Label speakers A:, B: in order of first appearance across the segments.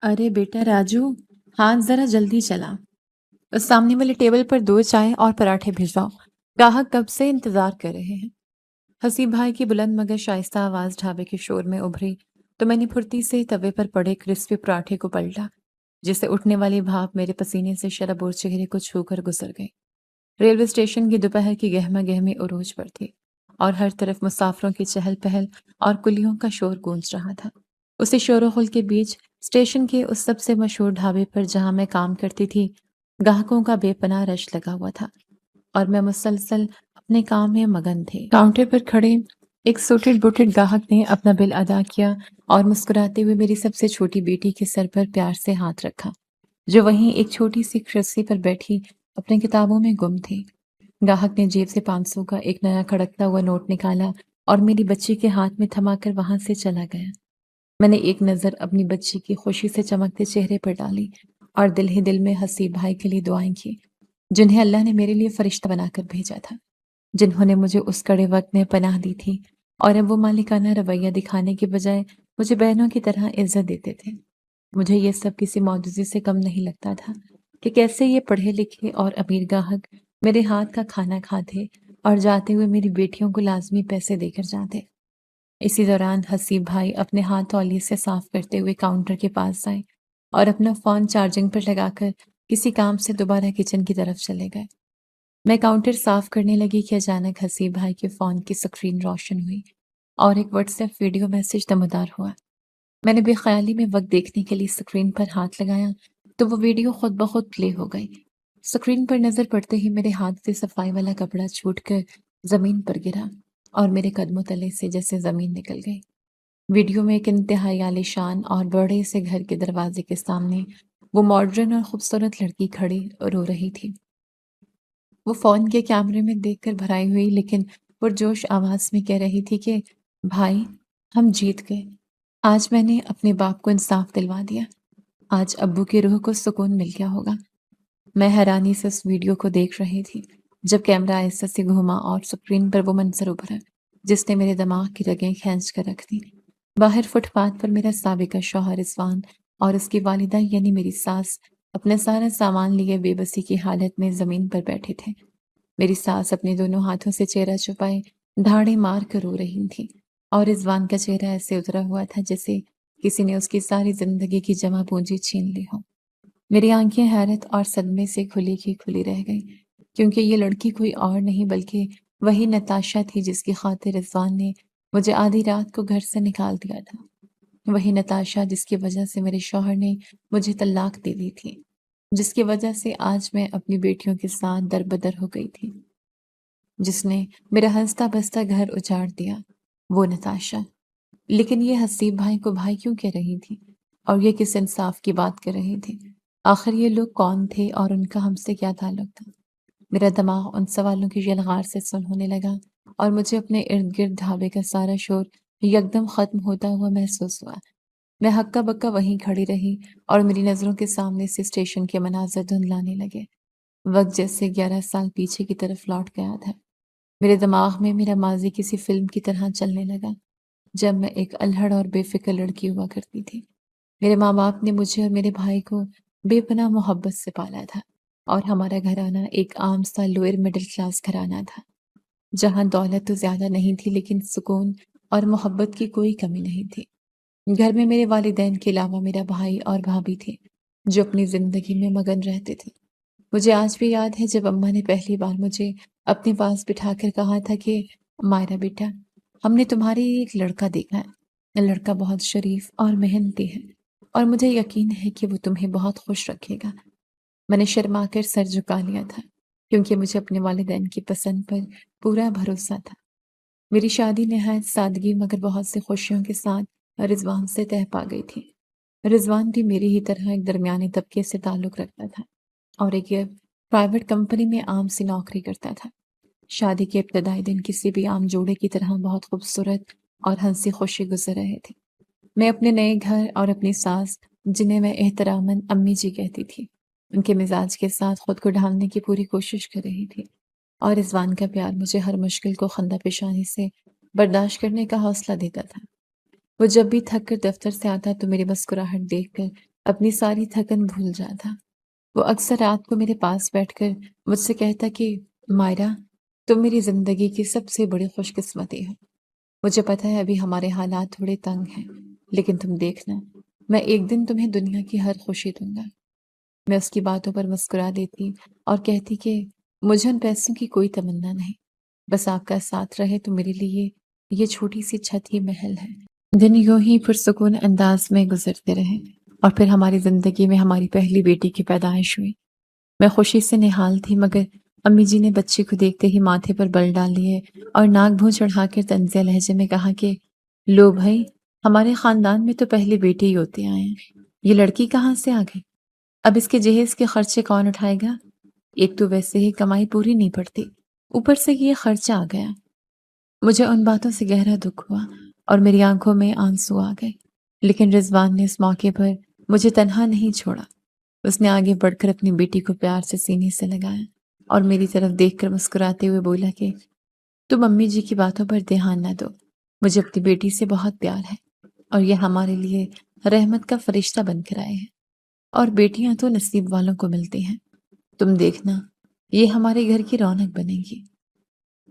A: ارے بیٹا راجو، ہاتھ ذرا جلدی چلا۔ سامنے والے ٹیبل پر 2 چائے اور پراٹھے بھجواؤ، گاہک کب سے انتظار کر رہے ہیں۔ حسیب بھائی کی بلند مگر شائستہ آواز ڈھابے کے شور میں ابھری تو میں نے پھرتی سے توے پر پڑے کرسپی پراٹھے کو پلٹا، جس سے اٹھنے والی بھاپ میرے پسینے سے شرابور چہرے کو چھو کر گزر گئی۔ ریلوے اسٹیشن کی دوپہر کی گہما گہمی عروج پر تھی اور ہر طرف مسافروں کی چہل پہل اور کلیوں کا شور گونج رہا تھا۔ اسی شور و غل کے بیچ اسٹیشن کے اس سب سے مشہور ڈھابے پر جہاں میں کام کرتی تھی، گاہکوں کا بے پناہ رش لگا ہوا تھا اور میں مسلسل اپنے کام میں مگن تھی۔ کاؤنٹر پر کھڑے ایک سوٹڈ بوٹڈ گاہک نے اپنا بل ادا کیا اور مسکراتے ہوئے میری سب سے چھوٹی بیٹی کے سر پر پیار سے ہاتھ رکھا، جو وہیں ایک چھوٹی سی کرسی پر بیٹھی اپنے کتابوں میں گم تھی۔ گاہک نے جیب سے 500 کا ایک نیا کھڑکتا ہوا نوٹ نکالا اور میری بچی کے ہاتھ میں تھما کر وہاں سے چلا گیا۔ میں نے ایک نظر اپنی بچی کی خوشی سے چمکتے چہرے پر ڈالی اور دل ہی دل میں حسیب بھائی کے لیے دعائیں کی، جنہیں اللہ نے میرے لیے فرشتہ بنا کر بھیجا تھا، جنہوں نے مجھے اس کڑے وقت میں پناہ دی تھی اور اب وہ مالکانہ رویہ دکھانے کے بجائے مجھے بہنوں کی طرح عزت دیتے تھے۔ مجھے یہ سب کسی معجزے سے کم نہیں لگتا تھا کہ کیسے یہ پڑھے لکھے اور امیر گاہک میرے ہاتھ کا کھانا کھاتے اور جاتے ہوئے میری بیٹیوں کو لازمی پیسے دے کر جاتے۔ اسی دوران حسیب بھائی اپنے ہاتھ تولیے سے صاف کرتے ہوئے کاؤنٹر کے پاس آئے اور اپنا فون چارجنگ پر لگا کر کسی کام سے دوبارہ کچن کی طرف چلے گئے۔ میں کاؤنٹر صاف کرنے لگی کہ اچانک حسیب بھائی کے فون کی سکرین روشن ہوئی اور ایک واٹس ایپ ویڈیو میسج نمودار ہوا۔ میں نے بے خیالی میں وقت دیکھنے کے لیے سکرین پر ہاتھ لگایا تو وہ ویڈیو خود بخود پلے ہو گئی۔ سکرین پر نظر پڑتے ہی میرے ہاتھ سے صفائی والا کپڑا چھوٹ کر زمین پر گرا اور میرے قدموں تلے سے جیسے زمین نکل گئی۔ ویڈیو میں ایک انتہائی عالیشان اور بڑے سے گھر کے دروازے کے سامنے وہ ماڈرن اور خوبصورت لڑکی کھڑی رو رہی تھی۔ وہ فون کے کیمرے میں دیکھ کر بھرائی ہوئی لیکن پرجوش آواز میں کہہ رہی تھی کہ بھائی، ہم جیت گئے۔ آج میں نے اپنے باپ کو انصاف دلوا دیا۔ آج ابو کی روح کو سکون مل گیا ہوگا۔ میں حیرانی سے اس ویڈیو کو دیکھ رہی تھی جب کیمرہ آہستہ سے گھوما اور سکرین پر وہ منظر ابھرا جس نے میرے دماغ کی رگیں کھینچ کر رکھ دی۔ باہر فٹ پاتھ پر میرا سابقہ شوہر رضوان اور اس کی والدہ یعنی میری ساس اپنا سارا سامان لیے بے بسی کی حالت میں زمین پر بیٹھے تھے۔ میری ساس اپنے دونوں ہاتھوں سے چہرہ چھپائے دھاڑے مار کر رو رہی تھی اور رضوان کا چہرہ ایسے اترا ہوا تھا جیسے کسی نے اس کی ساری زندگی کی جمع پونجی چھین لی ہو۔ میری آنکھیں حیرت اور صدمے سے کھلی کی کھلی رہ گئی کیونکہ یہ لڑکی کوئی اور نہیں بلکہ وہی نتاشا تھی جس کی خاطر رضوان نے مجھے آدھی رات کو گھر سے نکال دیا تھا۔ وہی نتاشا جس کی وجہ سے میرے شوہر نے مجھے طلاق دے دی تھی، جس کی وجہ سے آج میں اپنی بیٹیوں کے ساتھ در بدر ہو گئی تھی، جس نے میرا ہنستا بستا گھر اجاڑ دیا، وہ نتاشا۔ لیکن یہ حسیب بھائی کو بھائی کیوں کہہ رہی تھی اور یہ کس انصاف کی بات کر رہی تھی؟ آخر یہ لوگ کون تھے اور ان کا ہم سے کیا تعلق تھا؟ میرا دماغ ان سوالوں کی یلغار سے سن ہونے لگا اور مجھے اپنے ارد گرد ڈھابے کا سارا شور یکدم ختم ہوتا ہوا محسوس ہوا۔ میں ہکا بکا وہیں کھڑی رہی اور میری نظروں کے سامنے سے اسٹیشن کے مناظر دھندلانے لگے۔ وقت جیسے 11 سال پیچھے کی طرف لوٹ گیا تھا۔ میرے دماغ میں میرا ماضی کسی فلم کی طرح چلنے لگا جب میں ایک الہڑ اور بے فکر لڑکی ہوا کرتی تھی۔ میرے ماں باپ نے مجھے اور میرے بھائی کو بے پناہ محبت سے پالا تھا اور ہمارا گھرانہ ایک عام سا لوئر مڈل کلاس گھرانہ تھا جہاں دولت تو زیادہ نہیں تھی لیکن سکون اور محبت کی کوئی کمی نہیں تھی۔ گھر میں میرے والدین کے علاوہ میرا بھائی اور بھابھی تھے جو اپنی زندگی میں مگن رہتے تھے۔ مجھے آج بھی یاد ہے جب اماں نے پہلی بار مجھے اپنے پاس بٹھا کر کہا تھا کہ مائرہ بیٹا، ہم نے تمہارے ایک لڑکا دیکھا ہے، لڑکا بہت شریف اور محنتی ہے اور مجھے یقین ہے کہ وہ تمہیں بہت خوش رکھے گا۔ میں نے شرما کر سر جھکا لیا تھا کیونکہ مجھے اپنے والدین کی پسند پر پورا بھروسہ تھا۔ میری شادی نہایت سادگی مگر بہت سی خوشیوں کے ساتھ رضوان سے طے پا گئی تھی۔ رضوان بھی میری ہی طرح ایک درمیانی طبقے سے تعلق رکھتا تھا اور ایک پرائیویٹ کمپنی میں عام سی نوکری کرتا تھا۔ شادی کے ابتدائی دن کسی بھی عام جوڑے کی طرح بہت خوبصورت اور ہنسی خوشی گزر رہے تھے۔ میں اپنے نئے گھر اور اپنی ساس، جنہیں میں احتراماً امی جی کہتی تھی، ان کے مزاج کے ساتھ خود کو ڈھالنے کی پوری کوشش کر رہی تھی اور رضوان کا پیار مجھے ہر مشکل کو خندہ پیشانی سے برداشت کرنے کا حوصلہ دیتا تھا۔ وہ جب بھی تھک کر دفتر سے آتا تو میری مسکراہٹ دیکھ کر اپنی ساری تھکن بھول جاتا۔ وہ اکثر رات کو میرے پاس بیٹھ کر مجھ سے کہتا کہ مائرہ، تم میری زندگی کی سب سے بڑی خوش قسمتی ہو۔ مجھے پتہ ہے ابھی ہمارے حالات تھوڑے تنگ ہیں، لیکن تم دیکھنا، میں ایک دن تمہیں دنیا کی ہر خوشی دوں گا۔ میں اس کی باتوں پر مسکرا دیتی اور کہتی کہ مجھے ان پیسوں کی کوئی تمنا نہیں، بس آپ کا ساتھ رہے تو میرے لیے یہ چھوٹی سی چھت ہی محل ہے۔ دن یوں ہی پرسکون انداز میں گزرتے رہے اور پھر ہماری زندگی میں ہماری پہلی بیٹی کی پیدائش ہوئی۔ میں خوشی سے نہال تھی، مگر امی جی نے بچے کو دیکھتے ہی ماتھے پر بل ڈال لیے اور ناک بھوں چڑھا کر طنزیہ لہجے میں کہا کہ لو بھائی، ہمارے خاندان میں تو پہلی بیٹے ہی ہوتے آئے ہیں، یہ لڑکی کہاں سے آ گئی؟ اب اس کے جہیز کے خرچے کون اٹھائے گا؟ ایک تو ویسے ہی کمائی پوری نہیں پڑتی، اوپر سے یہ خرچہ آ گیا۔ مجھے ان باتوں سے گہرا دکھ ہوا اور میری آنکھوں میں آنسو آ گئے، لیکن رضوان نے اس موقع پر مجھے تنہا نہیں چھوڑا۔ اس نے آگے بڑھ کر اپنی بیٹی کو پیار سے سینے سے لگایا اور میری طرف دیکھ کر مسکراتے ہوئے بولا کہ تم امی جی کی باتوں پر دھیان نہ دو، مجھے اپنی بیٹی سے بہت پیار ہے اور یہ ہمارے لیے رحمت کا فرشتہ بن کر آئے ہیں، اور بیٹیاں تو نصیب والوں کو ملتی ہیں، تم دیکھنا یہ ہمارے گھر کی رونق بنے گی۔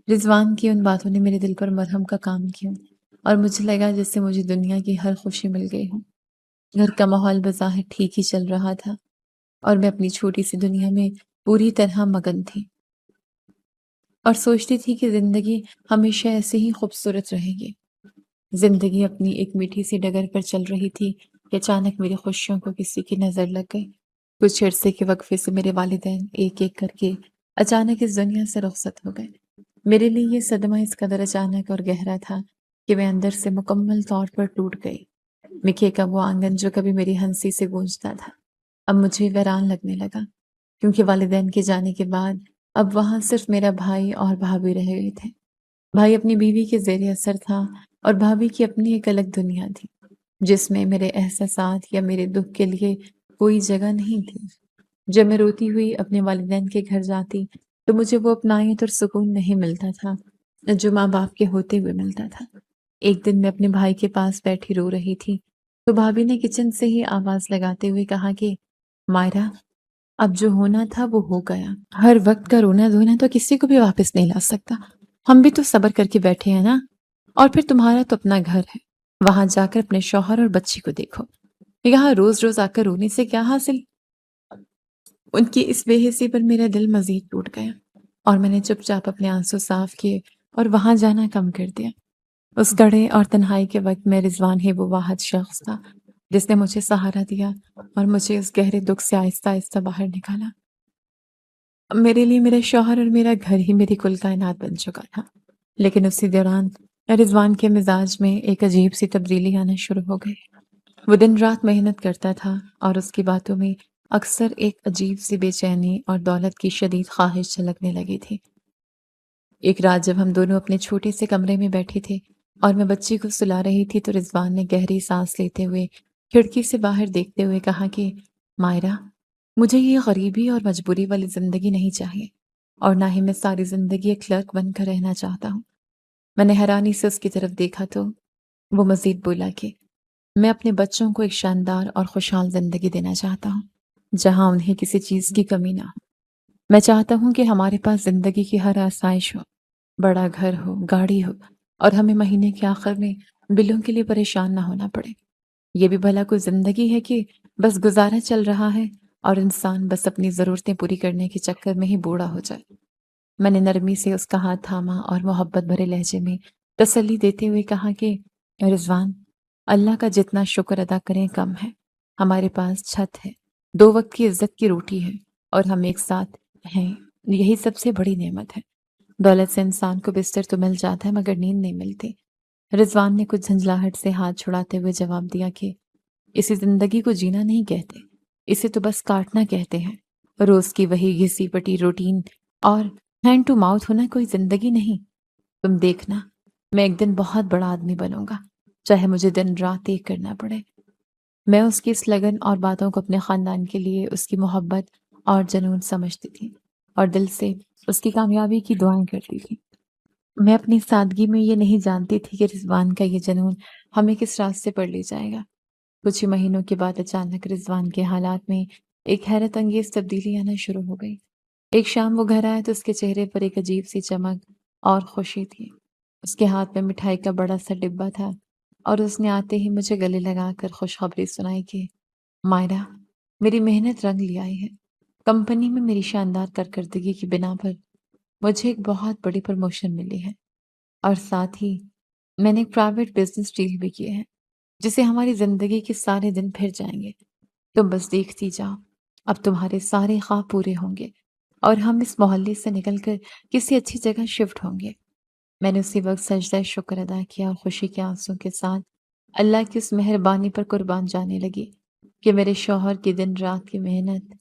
A: رضوان کی ان باتوں نے میرے دل پر مرہم کا کام کیا اور مجھے لگا جیسے مجھے دنیا کی ہر خوشی مل گئی ہو۔ گھر کا ماحول بظاہر ٹھیک ہی چل رہا تھا اور میں اپنی چھوٹی سی دنیا میں پوری طرح مگن تھی اور سوچتی تھی کہ زندگی ہمیشہ ایسے ہی خوبصورت رہے گی۔ زندگی اپنی ایک میٹھی سی ڈگر پر چل رہی تھی کہ اچانک میری خوشیوں کو کسی کی نظر لگ گئی۔ کچھ عرصے کے وقفے سے میرے والدین ایک ایک کر کے اچانک اس دنیا سے رخصت ہو گئے۔ میرے لیے یہ صدمہ اس قدر اچانک اور گہرا تھا کہ میں اندر سے مکمل طور پر ٹوٹ گئی۔ مکھے کا وہ آنگن جو کبھی میری ہنسی سے گونجتا تھا اب مجھے ویران لگنے لگا، کیونکہ والدین کے جانے کے بعد اب وہاں صرف میرا بھائی اور بھابھی رہ گئے تھے۔ بھائی اپنی بیوی کے زیر اثر تھا اور بھابھی کی اپنی ایک الگ دنیا تھی جس میں میرے احساسات یا میرے دکھ کے لیے کوئی جگہ نہیں تھی۔ جب میں روتی ہوئی اپنے والدین کے گھر جاتی تو مجھے وہ اپنائیت اور سکون نہیں ملتا تھا جو ماں باپ کے ہوتے ہوئے ملتا تھا۔ ایک دن میں اپنے بھائی کے پاس بیٹھی رو رہی تھی تو بھابھی نے کچن سے ہی آواز لگاتے ہوئے کہا کہ مائرہ، اب جو ہونا تھا وہ ہو گیا، ہر وقت کا رونا دھونا تو کسی کو بھی واپس نہیں لا سکتا، ہم بھی تو صبر کر کے بیٹھے ہیں نا، اور پھر تمہارا تو اپنا گھر ہے، وہاں جا کر اپنے شوہر اور بچی کو دیکھو، یہاں روز روز آ کر رونے سے کیا حاصل؟ ان کی اس بے حسی پر میرا دل مزید ٹوٹ گیا اور میں نے چپ چاپ اپنے آنسو صاف کیے اور وہاں جانا کم کر دیا۔ اس گڑھے اور تنہائی کے وقت میں رضوان ہی وہ واحد شخص تھا جس نے مجھے سہارا دیا اور مجھے اس گہرے دکھ سے آہستہ آہستہ باہر نکالا۔ میرے لیے میرا شوہر اور میرا گھر ہی میری کل کائنات بن چکا تھا، لیکن اسی دوران رضوان کے مزاج میں ایک عجیب سی تبدیلی آنا شروع ہو گئی۔ وہ دن رات محنت کرتا تھا اور اس کی باتوں میں اکثر ایک عجیب سی بے چینی اور دولت کی شدید خواہش جھلکنے لگی تھی۔ ایک رات جب ہم دونوں اپنے چھوٹے سے کمرے میں بیٹھے تھے اور میں بچی کو سلا رہی تھی تو رضوان نے گہری سانس لیتے ہوئے کھڑکی سے باہر دیکھتے ہوئے کہا کہ مائرہ، مجھے یہ غریبی اور مجبوری والی زندگی نہیں چاہیے اور نہ ہی میں ساری زندگی ایک کلرک بن کر رہنا چاہتا ہوں۔ میں نے حیرانی سے اس کی طرف دیکھا تو وہ مزید بولا کہ میں اپنے بچوں کو ایک شاندار اور خوشحال زندگی دینا چاہتا ہوں جہاں انہیں کسی چیز کی کمی نہ ہو۔ میں چاہتا ہوں کہ ہمارے پاس زندگی کی ہر آسائش ہو، بڑا گھر ہو، گاڑی ہو، اور ہمیں مہینے کے آخر میں بلوں کے لیے پریشان نہ ہونا پڑے۔ یہ بھی بھلا کوئی زندگی ہے کہ بس گزارا چل رہا ہے اور انسان بس اپنی ضرورتیں پوری کرنے کے چکر میں ہی بوڑھا ہو جائے۔ میں نے نرمی سے اس کا ہاتھ تھاما اور محبت بھرے لہجے میں تسلی دیتے ہوئے کہا کہ رضوان، اللہ کا جتنا شکر ادا کریں کم ہے، ہمارے پاس چھت ہے، 2 وقت کی عزت کی روٹی ہے اور ہم ایک ساتھ ہیں، یہی سب سے بڑی نعمت ہے۔ دولت سے انسان کو بستر تو مل جاتا ہے مگر نیند نہیں ملتی۔ رضوان نے کچھ جھنجھلاہٹ سے ہاتھ چھڑاتے ہوئے جواب دیا کہ اسی زندگی کو جینا نہیں کہتے، اسے تو بس کاٹنا کہتے ہیں۔ روز کی وہی گھسی پٹی روٹین اور ہینڈ ٹو ماؤتھ ہونا کوئی زندگی نہیں۔ تم دیکھنا، میں ایک دن بہت بڑا آدمی بنوں گا، چاہے مجھے دن رات ایک کرنا پڑے۔ میں اس کی اس لگن اور باتوں کو اپنے خاندان کے لیے اس کی محبت اور جنون سمجھتی تھی اور دل سے اس کی کامیابی کی دعائیں کرتی تھی۔ میں اپنی سادگی میں یہ نہیں جانتی تھی کہ رضوان کا یہ جنون ہمیں کس راستے پر لے جائے گا۔ کچھ ہی مہینوں کے بعد اچانک رضوان کے حالات میں ایک حیرت انگیز تبدیلی آنا شروع ہو گئی۔ ایک شام وہ گھر آیا تو اس کے چہرے پر ایک عجیب سی چمک اور خوشی تھی۔ اس کے ہاتھ میں مٹھائی کا بڑا سا ڈبہ تھا اور اس نے آتے ہی مجھے گلے لگا کر خوشخبری سنائی کہ مائرہ، میری محنت رنگ لے آئی ہے۔ کمپنی میں میری شاندار کارکردگی کی بنا پر مجھے ایک بہت بڑی پروموشن ملی ہے، اور ساتھ ہی میں نے ایک پرائیویٹ بزنس ڈیل بھی کیے ہیں جسے ہماری زندگی کے سارے دن پھر جائیں گے۔ تم بس دیکھتی جاؤ، اب تمہارے سارے خواب پورے ہوں گے اور ہم اس محلے سے نکل کر کسی اچھی جگہ شفٹ ہوں گے۔ میں نے اسی وقت سجدہ شکر ادا کیا اور خوشی کے آنسوں کے ساتھ اللہ کی اس مہربانی پر قربان جانے لگی کہ میرے شوہر کی دن رات کی محنت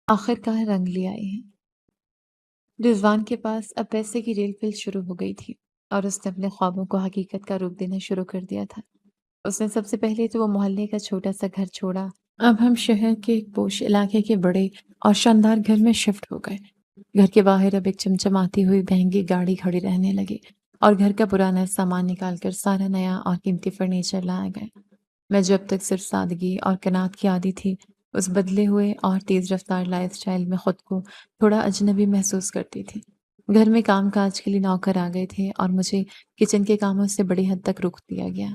A: آخر کار رنگ لے آئی ہے۔ رضوان کے پاس اب پیسے کی ریل پل شروع ہو گئی تھی اور اس نے اپنے خوابوں کو حقیقت کا روپ دینا شروع کر دیا تھا۔ اس نے سب سے پہلے تو وہ محلے کا چھوٹا سا گھر چھوڑا۔ اب ہم شہر کے ایک پوش علاقے کے بڑے اور شاندار گھر میں شفٹ ہو گئے۔ گھر کے باہر اب ایک چمچماتی ہوئی مہنگی گاڑی کھڑی رہنے لگی اور گھر کا پرانا سامان نکال کر سارا نیا اور قیمتی فرنیچر لایا گیا۔ میں جو اب تک صرف سادگی اور قناعت کی عادی تھی، اس بدلے ہوئے اور تیز رفتار لائف سٹائل میں خود کو تھوڑا اجنبی محسوس کرتی تھی۔ گھر میں کام کاج کے لیے نوکر آ گئے تھے اور مجھے کچن کے کاموں سے بڑی حد تک روک دیا گیا۔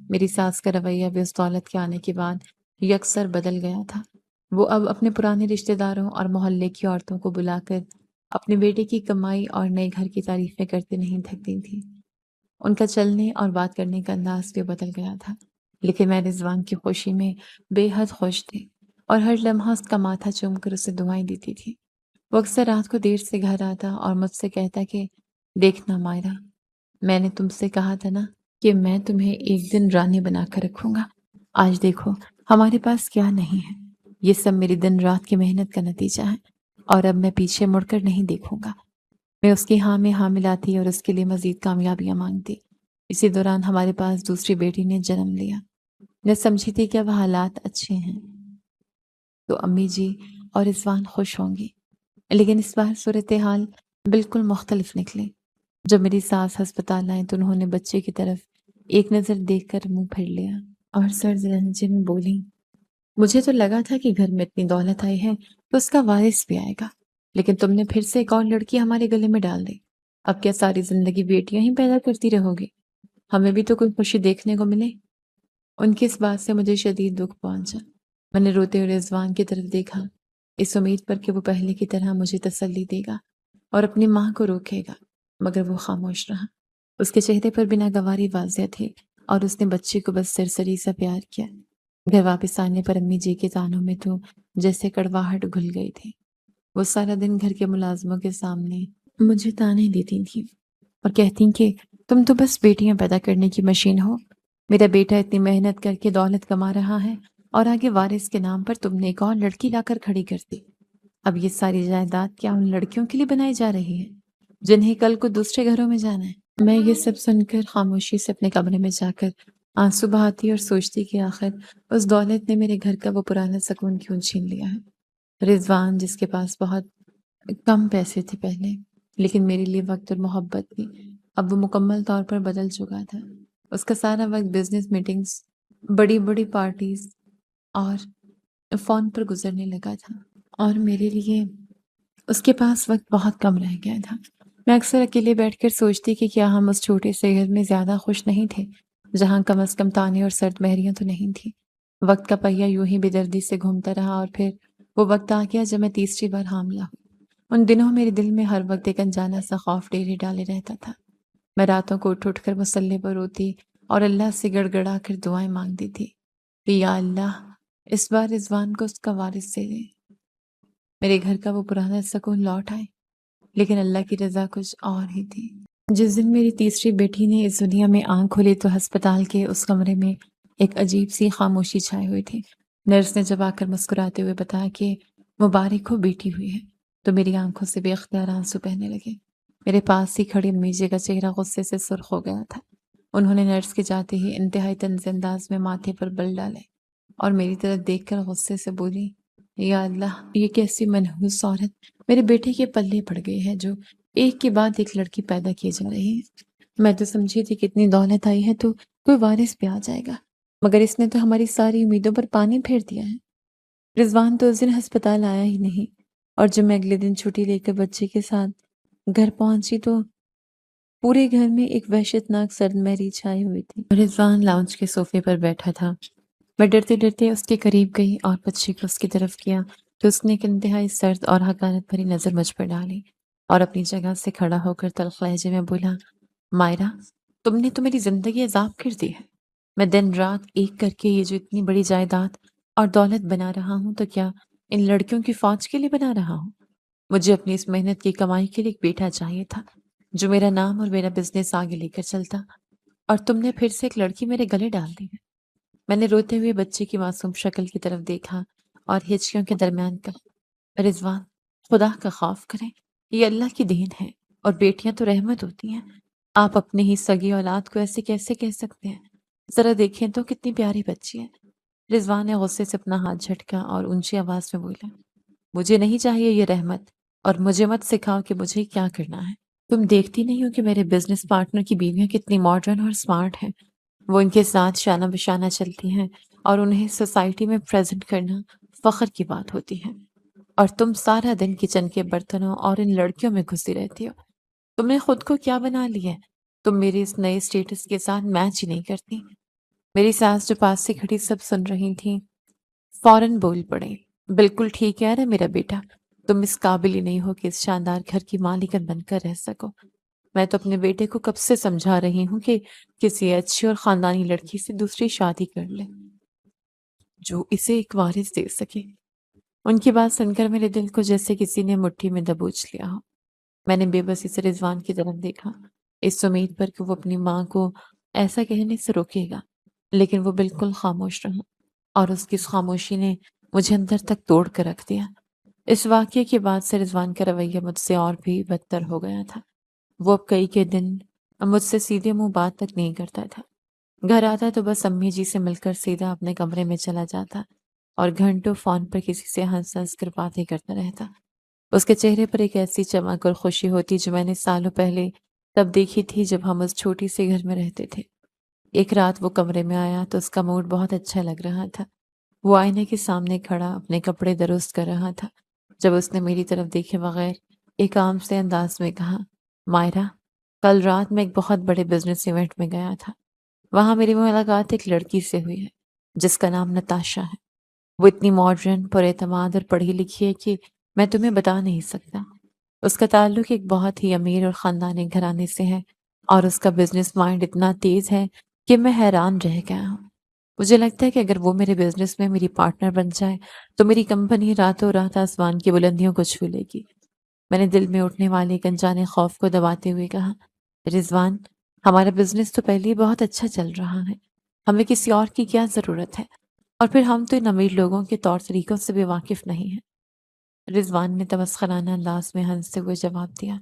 A: میری ساس کا رویہ بھی اس دولت کے آنے کے بعد یکسر بدل گیا تھا۔ وہ اب اپنے پرانے رشتہ داروں اور محلے کی عورتوں کو بلا کر اپنے بیٹے کی کمائی اور نئے گھر کی تعریفیں کرتے نہیں تھکتی تھی۔ ان کا چلنے اور بات کرنے کا انداز بھی بدل گیا تھا، لیکن میں رضوان کی خوشی میں بے حد خوش تھی اور ہر لمحہ اس کا ماتھا چوم کر اسے دعائیں دیتی تھی۔ وہ اکثر رات کو دیر سے گھر آتا اور مجھ سے کہتا کہ دیکھنا مائرہ، میں نے تم سے کہا تھا نا کہ میں تمہیں ایک دن رانی بنا کر رکھوں گا۔ آج دیکھو ہمارے پاس کیا نہیں ہے۔ یہ سب میری دن رات کی محنت کا نتیجہ ہے اور اب میں پیچھے مڑ کر نہیں دیکھوں گا۔ میں اس کی ہاں میں ہاں ملاتی اور اس کے لیے مزید کامیابیاں مانگتی۔ اسی دوران ہمارے پاس دوسری بیٹی نے جنم لیا۔ میں سمجھی تھی کہ اب حالات اچھے ہیں تو امی جی اور رضوان خوش ہوں گی، لیکن اس بار صورتحال بالکل مختلف نکلی۔ جب میری ساس ہسپتال آئے تو انہوں نے بچے کی طرف ایک نظر دیکھ کر منہ پھیر لیا اور سرد لہجے میں بولی، مجھے تو لگا تھا کہ گھر میں اتنی دولت آئی ہے تو اس کا وارث بھی آئے گا، لیکن تم نے پھر سے ایک اور لڑکی ہمارے گلے میں ڈال دی۔ اب کیا ساری زندگی بیٹیاں ہی پیدا کرتی رہو گی؟ ہمیں بھی تو کوئی خوشی دیکھنے کو ملے۔ ان کی اس بات سے مجھے شدید دکھ پہنچا۔ میں نے روتے ہوئے رضوان کی طرف دیکھا، اس امید پر کہ وہ پہلے کی طرح مجھے تسلی دے گا اور اپنی ماں کو روکے گا، مگر وہ خاموش رہا۔ اس کے چہرے پر بنا گواری واضح تھی اور اس نے بچے کو بس سرسری سا پیار کیا۔ گھر واپس آنے پر امی جی کے تانوں میں تو جیسے کڑواہٹ گھل گئی تھی۔ وہ سارا دن گھر کے ملازموں کے سامنے مجھے تانے دیتی تھیں اور کہتی کہ تم تو بس بیٹیاں پیدا کرنے کی مشین ہو۔ میرا بیٹا اتنی محنت کر کے دولت کما رہا ہے اور آگے وارث کے نام پر تم نے ایک اور لڑکی لا کر کھڑی کر دی۔ اب یہ ساری جائیداد کیا ان لڑکیوں کے لیے بنائی جا رہی ہے جنہیں کل کو دوسرے گھروں میں جانا ہے؟ میں یہ سب سن کر خاموشی سے اپنے کمرے میں جا کر آنسو بہاتی اور سوچتی کہ آخر اس دولت نے میرے گھر کا وہ پرانا سکون کیوں چھین لیا ہے۔ رضوان، جس کے پاس بہت کم پیسے تھے پہلے لیکن میرے لیے وقت اور محبت تھی، اب وہ مکمل طور پر بدل چکا تھا۔ اس کا سارا وقت بزنس میٹنگز، بڑی بڑی پارٹیز اور فون پر گزرنے لگا تھا، اور میرے لیے اس کے پاس وقت بہت کم رہ گیا تھا۔ میں اکثر اکیلے بیٹھ کر سوچتی کہ کیا ہم اس چھوٹے سے گھر میں زیادہ خوش نہیں تھے، جہاں کم از کم تانے اور سرد مہریاں تو نہیں تھی۔ وقت کا پہیہ یوں ہی بے دردی سے گھومتا رہا اور پھر وہ وقت آ گیا جب میں تیسری بار حاملہ ہوئی۔ ان دنوں میرے دل میں ہر وقت ایک انجانا سا خوف ڈیرے ڈالے رہتا تھا۔ میں راتوں کو اٹھ اٹھ کر مصلے پر روتی اور اللہ سے گڑ گڑا کر دعائیں مانگتی تھی کہ یا اللہ، اس بار رضوان کو اس کا وارث دے دے، میرے گھر کا وہ پرانا سکون لوٹ آئے۔ لیکن اللہ کی رضا کچھ اور ہی تھی۔ جس دن میری تیسری بیٹی نے اس دنیا میں آنکھ کھولی تو ہسپتال کے اس کمرے میں ایک عجیب سی خاموشی چھائے ہوئی تھی۔ نرس نے جب آ کر مسکراتے ہوئے بتایا کہ مبارک ہو بیٹی ہوئی ہے تو میری آنکھوں سے بے اختیار آنسو بہنے لگے۔ میرے پاس ہی کھڑی امی جی کا چہرہ غصے سے سرخ ہو گیا تھا۔ انہوں نے نرس کے جاتے ہی انتہائی طنز انداز میں ماتھے پر بل ڈالے اور میری طرف دیکھ کر غصے سے بولی، یا اللہ، یہ کیسی منحوس عورت میرے بیٹے کے پلے پڑ گئی ہے جو ایک کے بعد ایک لڑکی پیدا کی جا رہی ہے۔ میں تو سمجھی تھی کتنی دولت آئی ہے تو کوئی وارث بھی آ جائے گا، مگر اس نے تو ہماری ساری امیدوں پر پانی پھیر دیا ہے۔ رضوان تو اس دن ہسپتال آیا ہی نہیں، اور جب میں اگلے دن چھٹی لے کر بچے کے ساتھ گھر پہنچی تو پورے گھر میں ایک وحشتناک سرد مہری چھائی ہوئی تھی۔ رضوان لاؤنج کے صوفے پر بیٹھا تھا۔ میں ڈرتے ڈرتے اس کے قریب گئی اور بچے کو اس کی طرف کیا تو اس نے ایک انتہائی سرد اور حقارت بھری نظر مجھ پر ڈالی اور اپنی جگہ سے کھڑا ہو کر تلخ لہجے میں بولا، مائرہ، تم نے تو میری زندگی عذاب کر دی ہے۔ میں دن رات ایک کر کے یہ جو اتنی بڑی جائیداد اور دولت بنا رہا ہوں تو کیا ان لڑکیوں کی فوج کے لیے بنا رہا ہوں؟ مجھے اپنی اس محنت کی کمائی کے لیے ایک بیٹا چاہیے تھا جو میرا نام اور میرا بزنس آگے لے کر چلتا، اور تم نے پھر سے ایک لڑکی میرے گلے ڈال دی ہے۔ میں نے روتے ہوئے بچے کی معصوم شکل کی طرف دیکھا اور ہچکیوں کے درمیان کہا، رضوان، خدا کا خوف کریں، یہ اللہ کی دین ہے اور بیٹیاں تو رحمت ہوتی ہیں۔ آپ اپنے ہی سگی اولاد کو ایسے کیسے کہہ سکتے ہیں؟ ذرا دیکھیں تو کتنی پیاری بچی ہے۔ رضوان نے غصے سے اپنا ہاتھ جھٹکا اور اونچی آواز میں بولا، مجھے نہیں چاہیے یہ رحمت، اور مجھے مت سکھاؤ کہ مجھے کیا کرنا ہے۔ تم دیکھتی نہیں ہو کہ میرے بزنس پارٹنر کی بیویاں کتنی ماڈرن اور سمارٹ ہیں؟ وہ ان کے ساتھ شانہ بشانہ چلتی ہیں اور انہیں سوسائٹی میں پریزنٹ کرنا فخر کی بات ہوتی ہے، اور تم سارا دن کچن کے برتنوں اور ان لڑکیوں میں گھسی رہتی ہو۔ تم نے خود کو کیا بنا لیا ہے؟ تم میرے اس نئے اسٹیٹس کے ساتھ میچ ہی نہیں کرتی۔ میری ساس جو پاس سے کھڑی سب سن رہی تھیں، فوراً بول پڑے، بالکل ٹھیک کہہ رہا ہے میرا بیٹا، تم اس قابل ہی نہیں ہو کہ اس شاندار گھر کی مالکن بن کر رہ سکو۔ میں تو اپنے بیٹے کو کب سے سمجھا رہی ہوں کہ کسی اچھی اور خاندانی لڑکی سے دوسری شادی کر لے جو اسے ایک وارث دے سکے۔ ان کی بات سن کر میرے دل کو جیسے کسی نے مٹھی میں دبوچ لیا ہو۔ میں نے بے بسی سے رضوان کی طرف دیکھا، اس امید پر کہ وہ اپنی ماں کو ایسا کہنے سے روکے گا، لیکن وہ بالکل خاموش رہا، اور اس کی اس خاموشی نے مجھے اندر تک توڑ کر رکھ دیا۔ اس واقعے کے بعد سے رضوان کا رویہ مجھ سے اور بھی بدتر ہو گیا تھا۔ وہ اب کئی کے دن مجھ سے سیدھے منہ بات تک نہیں کرتا تھا۔ گھر آتا تو بس امی جی سے مل کر سیدھا اپنے کمرے میں چلا جاتا اور گھنٹوں فون پر کسی سے ہنس ہنس کر باتیں کرتا رہتا۔ اس کے چہرے پر ایک ایسی چمک اور خوشی ہوتی جو میں نے سالوں پہلے تب دیکھی تھی جب ہم اس چھوٹی سی گھر میں رہتے تھے۔ ایک رات وہ کمرے میں آیا تو اس کا موڈ بہت اچھا لگ رہا تھا۔ وہ آئینے کے سامنے کھڑا اپنے کپڑے درست کر رہا تھا جب اس نے میری طرف دیکھے بغیر ایک عام سے انداز میں کہا، مائرہ، کل رات میں ایک بہت بڑے بزنس ایونٹ میں گیا تھا۔ وہاں میری ملاقات ایک لڑکی سے ہوئی ہے جس کا نام نتاشا ہے۔ وہ اتنی ماڈرن، پر اعتماد اور پڑھی لکھی ہے کہ میں تمہیں بتا نہیں سکتا۔ اس کا تعلق ایک بہت ہی امیر اور خاندانی گھرانے سے ہے، اور اس کا بزنس مائنڈ اتنا تیز ہے کہ میں حیران رہ گیا ہوں۔ مجھے لگتا ہے کہ اگر وہ میرے بزنس میں میری پارٹنر بن جائے تو میری کمپنی راتوں رات آسمان کی بلندیوں کو چھو لے گی۔ میں نے دل میں اٹھنے والے ایک انجانے خوف کو دباتے ہوئے کہا، رضوان، ہمارا بزنس تو پہلے ہی بہت اچھا چل رہا ہے، ہمیں کسی اور کی کیا ضرورت ہے؟ اور پھر ہم تو ان امیر لوگوں کے طور طریقوں سے بھی واقف نہیں ہیں۔ رضوان نے تمسخرانہ انداز میں ہنستے ہوئے جواب دیا،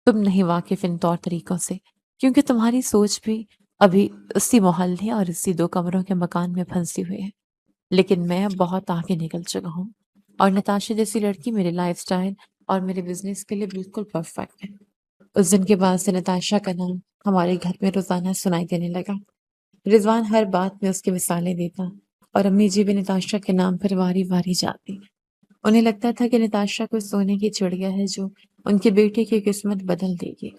A: تم نہیں واقف ان طور طریقوں سے کیونکہ تمہاری سوچ بھی ابھی اسی محلے اور اسی دو کمروں کے مکان میں پھنسی ہوئی ہے، لیکن میں اب بہت آگے نکل چکا ہوں، اور نتاشا جیسی لڑکی میرے لائف سٹائل اور میرے بزنس کے لیے بالکل پرفیکٹ ہے۔ اس دن کے بعد سے نتاشا کا نام ہمارے گھر میں روزانہ سنائی دینے لگا۔ رضوان ہر بات میں اس کی مثالیں دیتا اور امی جی بھی نتاشا کے نام پر واری واری جاتی۔ انہیں لگتا تھا کہ نتاشا کوئی سونے کی چڑیا ہے جو ان کے بیٹے کی قسمت بدل دے گی۔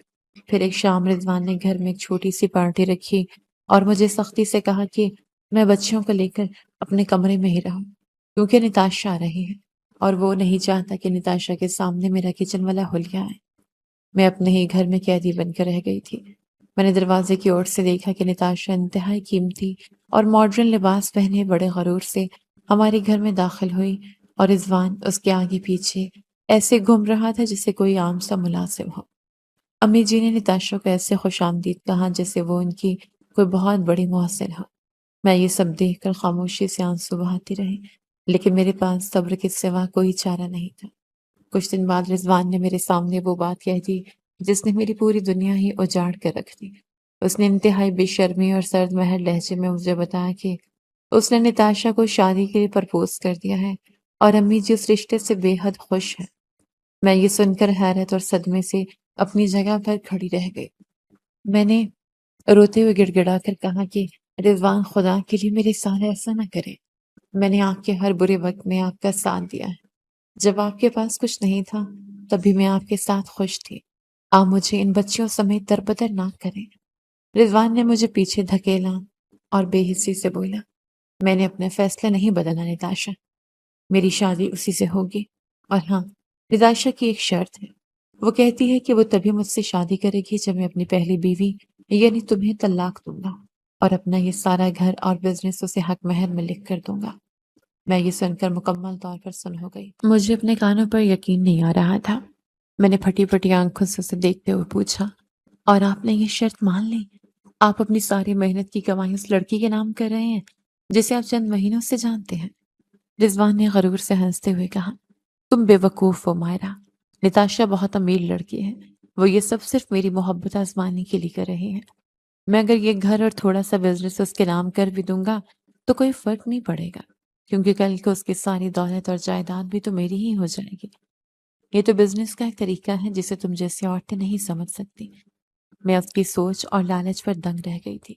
A: پھر ایک شام رضوان نے گھر میں ایک چھوٹی سی پارٹی رکھی اور مجھے سختی سے کہا کہ میں بچیوں کو لے کر اپنے کمرے میں ہی رہوں کیونکہ نتاشا آ رہی ہے اور وہ نہیں چاہتا کہ نتاشا کے سامنے میرا کچن والا حلیہ ہے۔ میں اپنے ہی گھر میں قیدی بن کر رہ گئی تھی۔ میں نے دروازے کی اوٹ سے دیکھا کہ نتاشا انتہائی قیمتی اور ماڈرن لباس پہنے بڑے غرور سے ہمارے گھر میں داخل ہوئی، اور رضوان اس کے آگے پیچھے ایسے گھوم رہا تھا جیسے کوئی عام سا ملازم ہو۔ امی جی نے نتاشا کو ایسے خوش آمدید کہا جیسے وہ ان کی کوئی بہت بڑی محسن ہو۔ میں یہ سب دیکھ کر خاموشی سے آنسو بہاتی رہی، لیکن میرے پاس صبر کے سوا کوئی چارہ نہیں تھا۔ کچھ دن بعد رضوان نے میرے سامنے وہ بات کہہ دی جس نے میری پوری دنیا ہی اجاڑ کر رکھ دی۔ اس نے انتہائی بے شرمی اور سرد مہر لہجے میں مجھے بتایا کہ اس نے نتاشا کو شادی کے لیے پرپوز کر دیا ہے اور امی جی اس رشتے سے بے حد خوش ہیں۔ میں یہ سن کر حیرت اور صدمے سے اپنی جگہ پر کھڑی رہ گئی۔ میں نے روتے ہوئے گڑ گڑا کر کہا کہ رضوان خدا کے لیے میرے ساتھ ایسا نہ کرے۔ میں نے آپ کے ہر برے وقت میں آپ کا ساتھ دیا ہے۔ جب آپ کے پاس کچھ نہیں تھا تب بھی میں آپ کے ساتھ خوش تھی۔ آپ مجھے ان بچیوں سمیت دربدر نہ کریں۔ رضوان نے مجھے پیچھے دھکیلا اور بے حسی سے بولا، میں نے اپنا فیصلہ نہیں بدلا نتاشا، میری شادی اسی سے ہوگی۔ اور ہاں، نتاشا کی ایک شرط ہے، وہ کہتی ہے کہ وہ تبھی مجھ سے شادی کرے گی جب میں اپنی پہلی بیوی یعنی تمہیں طلاق دوں گا اور اپنا یہ سارا گھر اور بزنس اسے حق مہر میں لکھ کر دوں گا۔ میں یہ سن کر مکمل طور پر سن ہو گئی۔ مجھے اپنے کانوں پر یقین نہیں آ رہا تھا۔ میں نے پھٹی پھٹی آنکھوں سے اسے دیکھتے ہوئے پوچھا، اور آپ نے یہ شرط مان لی؟ آپ اپنی ساری محنت کی کمائی اس لڑکی کے نام کر رہے ہیں جسے آپ چند مہینوں سے جانتے ہیں؟ رضوان نے غرور سے ہنستے ہوئے کہا، تم بے وقوف ہو مائرہ، نتاشا بہت امیر لڑکی ہے، وہ یہ سب صرف میری محبت آزمانے کے لیے کر رہی ہے۔ میں اگر یہ گھر اور تھوڑا سا بزنس اس کے نام کر بھی دوں گا تو کوئی فرق نہیں پڑے گا، کیونکہ کل کو اس کی ساری دولت اور جائیداد بھی تو میری ہی ہو جائے گی۔ یہ تو بزنس کا ایک طریقہ ہے جسے تم جیسی عورتیں نہیں سمجھ سکتی۔ میں اس کی سوچ اور لالچ پر دنگ رہ گئی تھی۔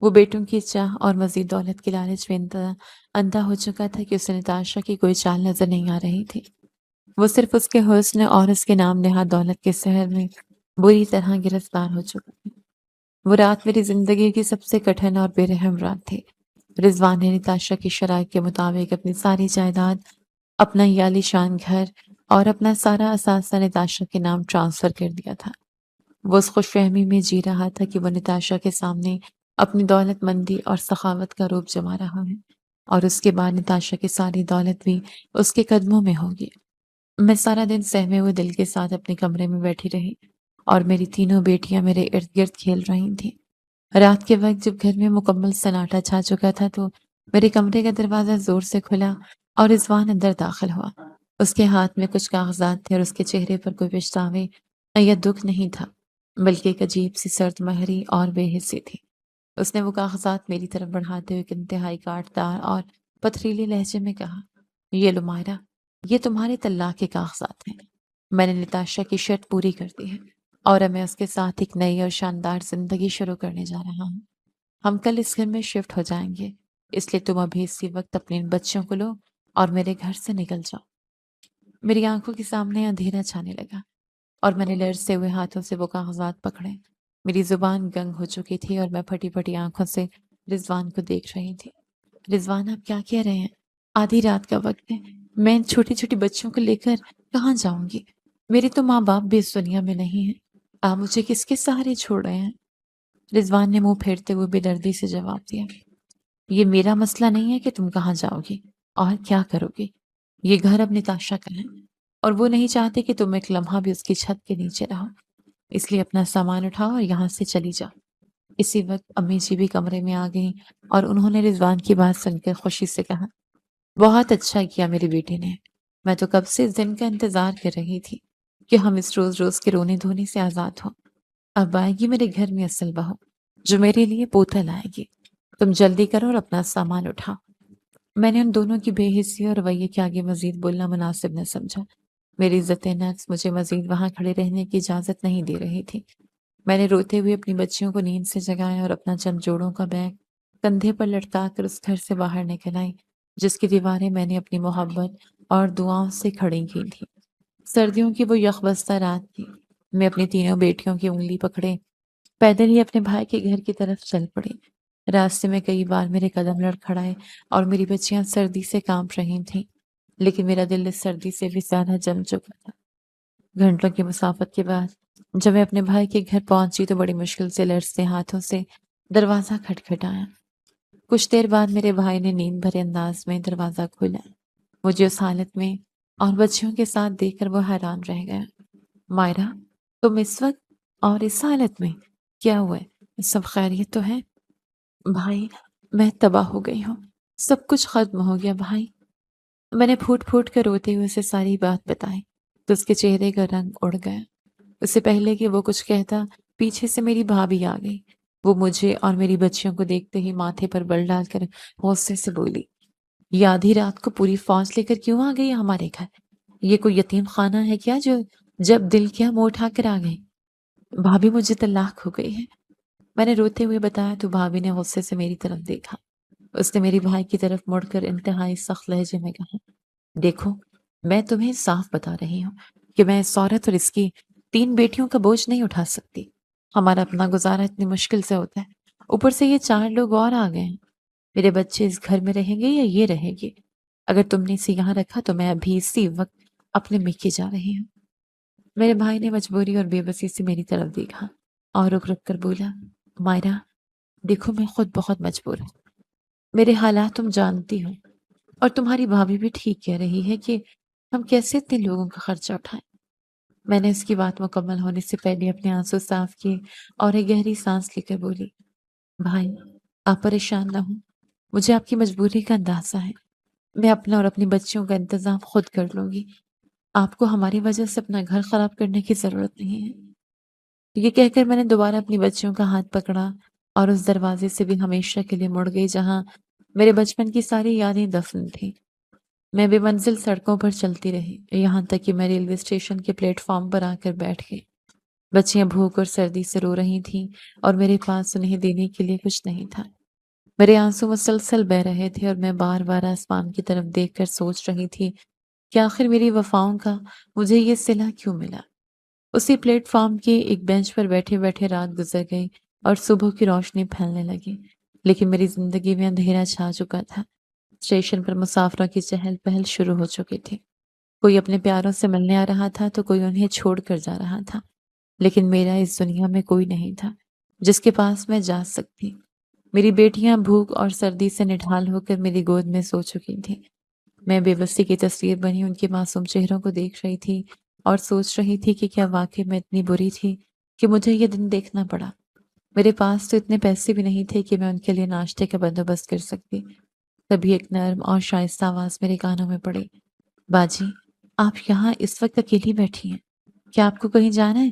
A: وہ بیٹوں کی چاہ اور مزید دولت کے لالچ میں اندھا ہو چکا تھا کہ اسے نتاشا کی کوئی چال نظر نہیں آ رہی تھی۔ وہ صرف اس کے حسن اور اس کے نام نہاد دولت کے سحر میں بری طرح گرفتار ہو چکا تھا۔ وہ رات میری زندگی کی سب سے کٹھن اور بے رحم رات تھی۔ رضوان نے نتاشا کی شرائط کے مطابق اپنی ساری جائیداد، اپنا یہ عالی شان گھر اور اپنا سارا اثاثہ نتاشا کے نام ٹرانسفر کر دیا تھا۔ وہ اس خوش فہمی میں جی رہا تھا کہ وہ نتاشا کے سامنے اپنی دولت مندی اور سخاوت کا روپ جما رہا ہے، اور اس کے بعد نتاشا کی ساری دولت بھی اس کے قدموں میں ہوگی۔ میں سارا دن سہمے ہوئے دل کے ساتھ اپنے کمرے میں بیٹھی رہی اور میری تینوں بیٹیاں میرے ارد گرد کھیل رہی تھیں۔ رات کے وقت جب گھر میں مکمل سناٹا چھا چکا تھا تو میرے کمرے کا دروازہ زور سے کھلا اور رضوان اندر داخل ہوا۔ اس کے ہاتھ میں کچھ کاغذات تھے اور اس کے چہرے پر کوئی پچھتاوے یا دکھ نہیں تھا، بلکہ ایک عجیب سی سرد مہری اور بے حسی تھی۔ اس نے وہ کاغذات میری طرف بڑھاتے ہوئے ایک انتہائی کاٹدار اور پتھریلے لہجے میں کہا، یہ لو مائرہ، یہ تمہارے طلاق کے کاغذات ہیں۔ میں نے نتاشا کی شرط پوری کر دی ہے اور اب میں اس کے ساتھ ایک نئی اور شاندار زندگی شروع کرنے جا رہا ہوں۔ ہم کل اس گھر میں شفٹ ہو جائیں گے، اس لیے تم ابھی اسی وقت اپنے ان بچوں کو لو اور میرے گھر سے نکل جاؤ۔ میری آنکھوں کے سامنے اندھیرا چھانے لگا اور میں نے لرزتے ہوئے ہاتھوں سے وہ کاغذات پکڑے۔ میری زبان گنگ ہو چکی تھی اور میں پھٹی پھٹی آنکھوں سے رضوان کو دیکھ رہی تھی۔ رضوان، آپ کیا کہہ رہے ہیں؟ آدھی رات کا وقت ہے، میں ان چھوٹی چھوٹی بچوں کو لے کر کہاں جاؤں گی؟ میرے تو ماں باپ بھی اس دنیا میں نہیں ہیں، آپ مجھے کس کے سہارے چھوڑ رہے ہیں؟ رضوان نے منہ پھیرتے ہوئے بے دردی سے جواب دیا، یہ میرا مسئلہ نہیں ہے کہ تم کہاں جاؤ گی اور کیا کرو گی۔ یہ گھر اب نتاشا کا ہے اور وہ نہیں چاہتے کہ تم ایک لمحہ بھی اس کی چھت کے نیچے رہو، اس لیے اپنا سامان اٹھاؤ اور یہاں سے چلی جاؤ۔ اسی وقت امی جی بھی کمرے میں آ گئیں اور انہوں نے رضوان کی بات سن کر خوشی سے کہا، بہت اچھا کیا میری بیٹی نے، میں تو کب سے اس دن کا انتظار کر رہی تھی کہ ہم اس روز روز کے رونے دھونے سے آزاد ہوں۔ اب آئے گی میرے گھر میں اصل بہو جو میرے لیے پوتا لائے گی۔ تم جلدی کرو اور اپنا سامان اٹھاؤ۔ میں نے ان دونوں کی بے حسی اور رویے کے آگے مزید بولنا مناسب نہ سمجھا۔ میری عزت نفس مجھے مزید وہاں کھڑے رہنے کی اجازت نہیں دے رہی تھی۔ میں نے روتے ہوئے اپنی بچیوں کو نیند سے جگایا اور اپنا چند جوڑوں کا بیگ کندھے پر لٹکا کر اس گھر سے باہر نکل آئی جس کی دیواریں میں نے اپنی محبت اور دعاؤں سے کھڑی کی تھیں۔ سردیوں کی وہ یخبستہ رات تھی۔ میں اپنی تینوں بیٹیوں کی انگلی پکڑے پیدل ہی اپنے بھائی کے گھر کی طرف چل پڑی۔ راستے میں کئی بار میرے قدم لڑکھڑائے اور میری بچیاں سردی سے کانپ رہی تھیں، لیکن میرا دل اس سردی سے بھی زیادہ جم چکا تھا۔ گھنٹوں کی مسافت کے بعد جب میں اپنے بھائی کے گھر پہنچی تو بڑی مشکل سے لرزتے ہاتھوں سے دروازہ کھٹکھٹایا۔ کچھ دیر بعد میرے بھائی نے نیند بھرے انداز میں دروازہ کھولا۔ مجھے اس حالت میں اور بچیوں کے ساتھ دیکھ کر وہ حیران رہ گیا۔ مائرہ، تم اس وقت اور اس حالت میں؟ کیا ہوا ہے؟ سب خیریت تو ہے؟ بھائی، میں تباہ ہو گئی ہوں، سب کچھ ختم ہو گیا بھائی۔ میں نے پھوٹ پھوٹ کر روتے ہوئے اسے ساری بات بتائی تو اس کے چہرے کا رنگ اڑ گیا۔ اس سے پہلے کہ وہ کچھ کہتا پیچھے سے میری بھابھی آ گئی۔ وہ مجھے اور میری بچیوں کو دیکھتے ہی ماتھے پر بل ڈال کر غصے سے بولی، یہ آدھی رات کو پوری فوج لے کر کیوں آ گئی ہمارے گھر؟ یہ کوئی یتیم خانہ ہے کیا جو جب دل کیا منہ اٹھا کر آ گئی؟ بھابھی، مجھے طلاق ہو گئی ہے۔ میں نے روتے ہوئے بتایا تو بھابھی نے غصے سے میری طرف دیکھا۔ اس نے میری بھائی کی طرف مڑ کر انتہائی سخت لہجے میں کہا، دیکھو، میں تمہیں صاف بتا رہی ہوں کہ میں اس عورت اور اس کی 3 بیٹیوں کا بوجھ نہیں اٹھا سکتی۔ ہمارا اپنا گزارا اتنی مشکل سے ہوتا ہے، اوپر سے یہ 4 لوگ اور آ گئے ہیں۔ میرے بچے اس گھر میں رہیں گے یا یہ رہیں گے؟ اگر تم نے اسے یہاں رکھا تو میں ابھی اسی وقت اپنے میکے جا رہی ہوں۔ میرے بھائی نے مجبوری اور بے بسی سے میری طرف دیکھا اور رک رک کر بولا، مائرہ، دیکھو میں خود بہت مجبور ہوں۔ میرے حالات تم جانتی ہو، اور تمہاری بھابھی بھی ٹھیک کہہ رہی ہے کہ ہم کیسے اتنے لوگوں کا خرچہ اٹھائیں۔ میں نے اس کی بات مکمل ہونے سے پہلے اپنے آنسو صاف کیے اور ایک گہری سانس لے کر بولی، بھائی، آپ پریشان نہ ہوں، مجھے آپ کی مجبوری کا اندازہ ہے۔ میں اپنا اور اپنی بچیوں کا انتظام خود کر لوں گی۔ آپ کو ہماری وجہ سے اپنا گھر خراب کرنے کی ضرورت نہیں ہے۔ یہ کہہ کر میں نے دوبارہ اپنی بچیوں کا ہاتھ پکڑا اور اس دروازے سے بھی ہمیشہ کے لیے مڑ گئی جہاں میرے بچپن کی ساری یادیں دفن تھیں۔ میں بے منزل سڑکوں پر چلتی رہی، یہاں تک کہ میں ریلوے اسٹیشن کے پلیٹ فارم پر آ کر بیٹھ گئی۔ بچیاں بھوک اور سردی سے رو رہی تھیں اور میرے پاس انہیں دینے کے لیے کچھ نہیں تھا۔ میرے آنسو مسلسل بہہ رہے تھے اور میں بار بار آسمان کی طرف دیکھ کر سوچ رہی تھی کہ آخر میری وفاؤں کا مجھے یہ صلہ کیوں ملا۔ اسی پلیٹ فارم کے ایک بینچ پر بیٹھے بیٹھے رات گزر گئی اور صبح کی روشنی پھیلنے لگی، لیکن میری زندگی میں اندھیرا چھا چکا تھا۔ اسٹیشن پر مسافروں کی چہل پہل شروع ہو چکی تھی۔ کوئی اپنے پیاروں سے ملنے آ رہا تھا تو کوئی انہیں چھوڑ کر جا رہا تھا، لیکن میرا اس دنیا میں کوئی نہیں تھا جس کے پاس میں جا سکتی۔ میری بیٹیاں بھوک اور سردی سے نڈھال ہو کر میری گود میں سو چکی تھیں۔ میں بے بسی کی تصویر بنی ان کے معصوم چہروں کو دیکھ رہی تھی اور سوچ رہی تھی کہ کیا واقعی میں اتنی بری تھی کہ مجھے یہ دن دیکھنا پڑا۔ میرے پاس تو اتنے پیسے بھی نہیں تھے کہ میں ان کے لیے ناشتے کا بندوبست کر سکتی۔ تبھی ایک نرم اور شائستہ آواز میرے کانوں میں پڑی، باجی، آپ یہاں اس وقت اکیلی بیٹھی ہیں، کیا آپ کو کہیں جانا ہے؟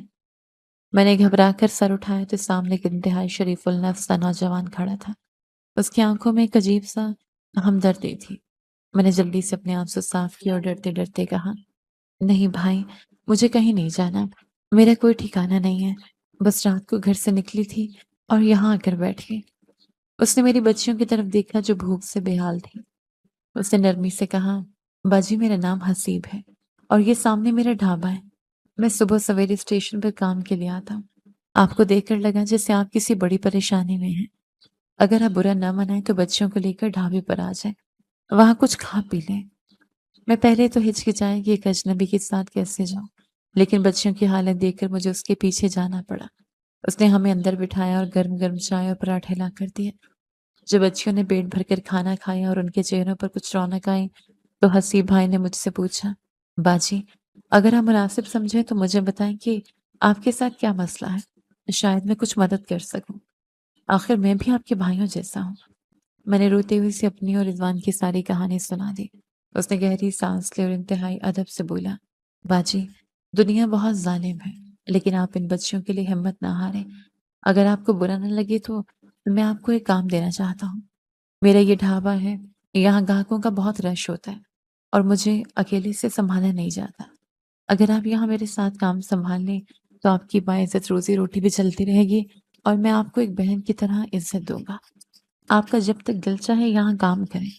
A: میں نے گھبرا کر سر اٹھایا تو سامنے ایک انتہائی شریف النفس سا نوجوان کھڑا تھا۔ اس کی آنکھوں میں ایک عجیب سا ہمدردی تھی۔ میں نے جلدی سے اپنے آنسو صاف کیے اور ڈرتے ڈرتے کہا، نہیں بھائی، مجھے کہیں نہیں جانا، میرا کوئی ٹھکانہ نہیں ہے، بس رات کو گھر سے نکلی تھی اور یہاں آ کر بیٹھ گئی۔ اس نے میری بچیوں کی طرف دیکھا جو بھوک سے بے حال تھی۔ اس نے نرمی سے کہا، باجی میرا نام حسیب ہے اور یہ سامنے میرا ڈھابا ہے۔ میں صبح سویرے اسٹیشن پر کام کے لیے آتا ہوں۔ آپ کو دیکھ کر لگا جیسے آپ کسی بڑی پریشانی میں ہیں۔ اگر آپ برا نہ منائیں تو بچوں کو لے کر ڈھابے پر آ جائیں، وہاں کچھ کھا پی لیں۔ میں پہلے تو ہچکچائی کہ ایک اجنبی کے ساتھ کیسے جاؤں، لیکن بچیوں کی حالت دیکھ کر مجھے اس کے پیچھے جانا پڑا۔ اس نے ہمیں اندر بٹھایا اور گرم گرم چائے اور پراٹھے لا کر دیے۔ جب بچیوں نے پیٹ بھر کر کھانا کھایا اور ان کے چہروں پر کچھ رونق آئی تو حسیب بھائی نے مجھ سے پوچھا، باجی، اگر آپ مناسب سمجھیں تو مجھے بتائیں کہ آپ کے ساتھ کیا مسئلہ ہے، شاید میں کچھ مدد کر سکوں، آخر میں بھی آپ کے بھائیوں جیسا ہوں۔ میں نے روتے ہوئے اسے اپنی اور رضوان کی ساری کہانی سنا دی۔ اس نے گہری سانس لی اور انتہائی ادب سے بولا، باجی، دنیا بہت ظالم ہے، لیکن آپ ان بچیوں کے لیے ہمت نہ ہاریں۔ اگر آپ کو برا نہ لگے تو میں آپ کو ایک کام دینا چاہتا ہوں۔ میرا یہ ڈھابا ہے، یہاں گاہکوں کا بہت رش ہوتا ہے اور مجھے اکیلے سے سنبھالا نہیں جاتا۔ اگر آپ یہاں میرے ساتھ کام سنبھال لیں تو آپ کی باعزت روزی روٹی بھی چلتی رہے گی اور میں آپ کو ایک بہن کی طرح عزت دوں گا۔ آپ کا جب تک دل چاہے یہاں کام کریں۔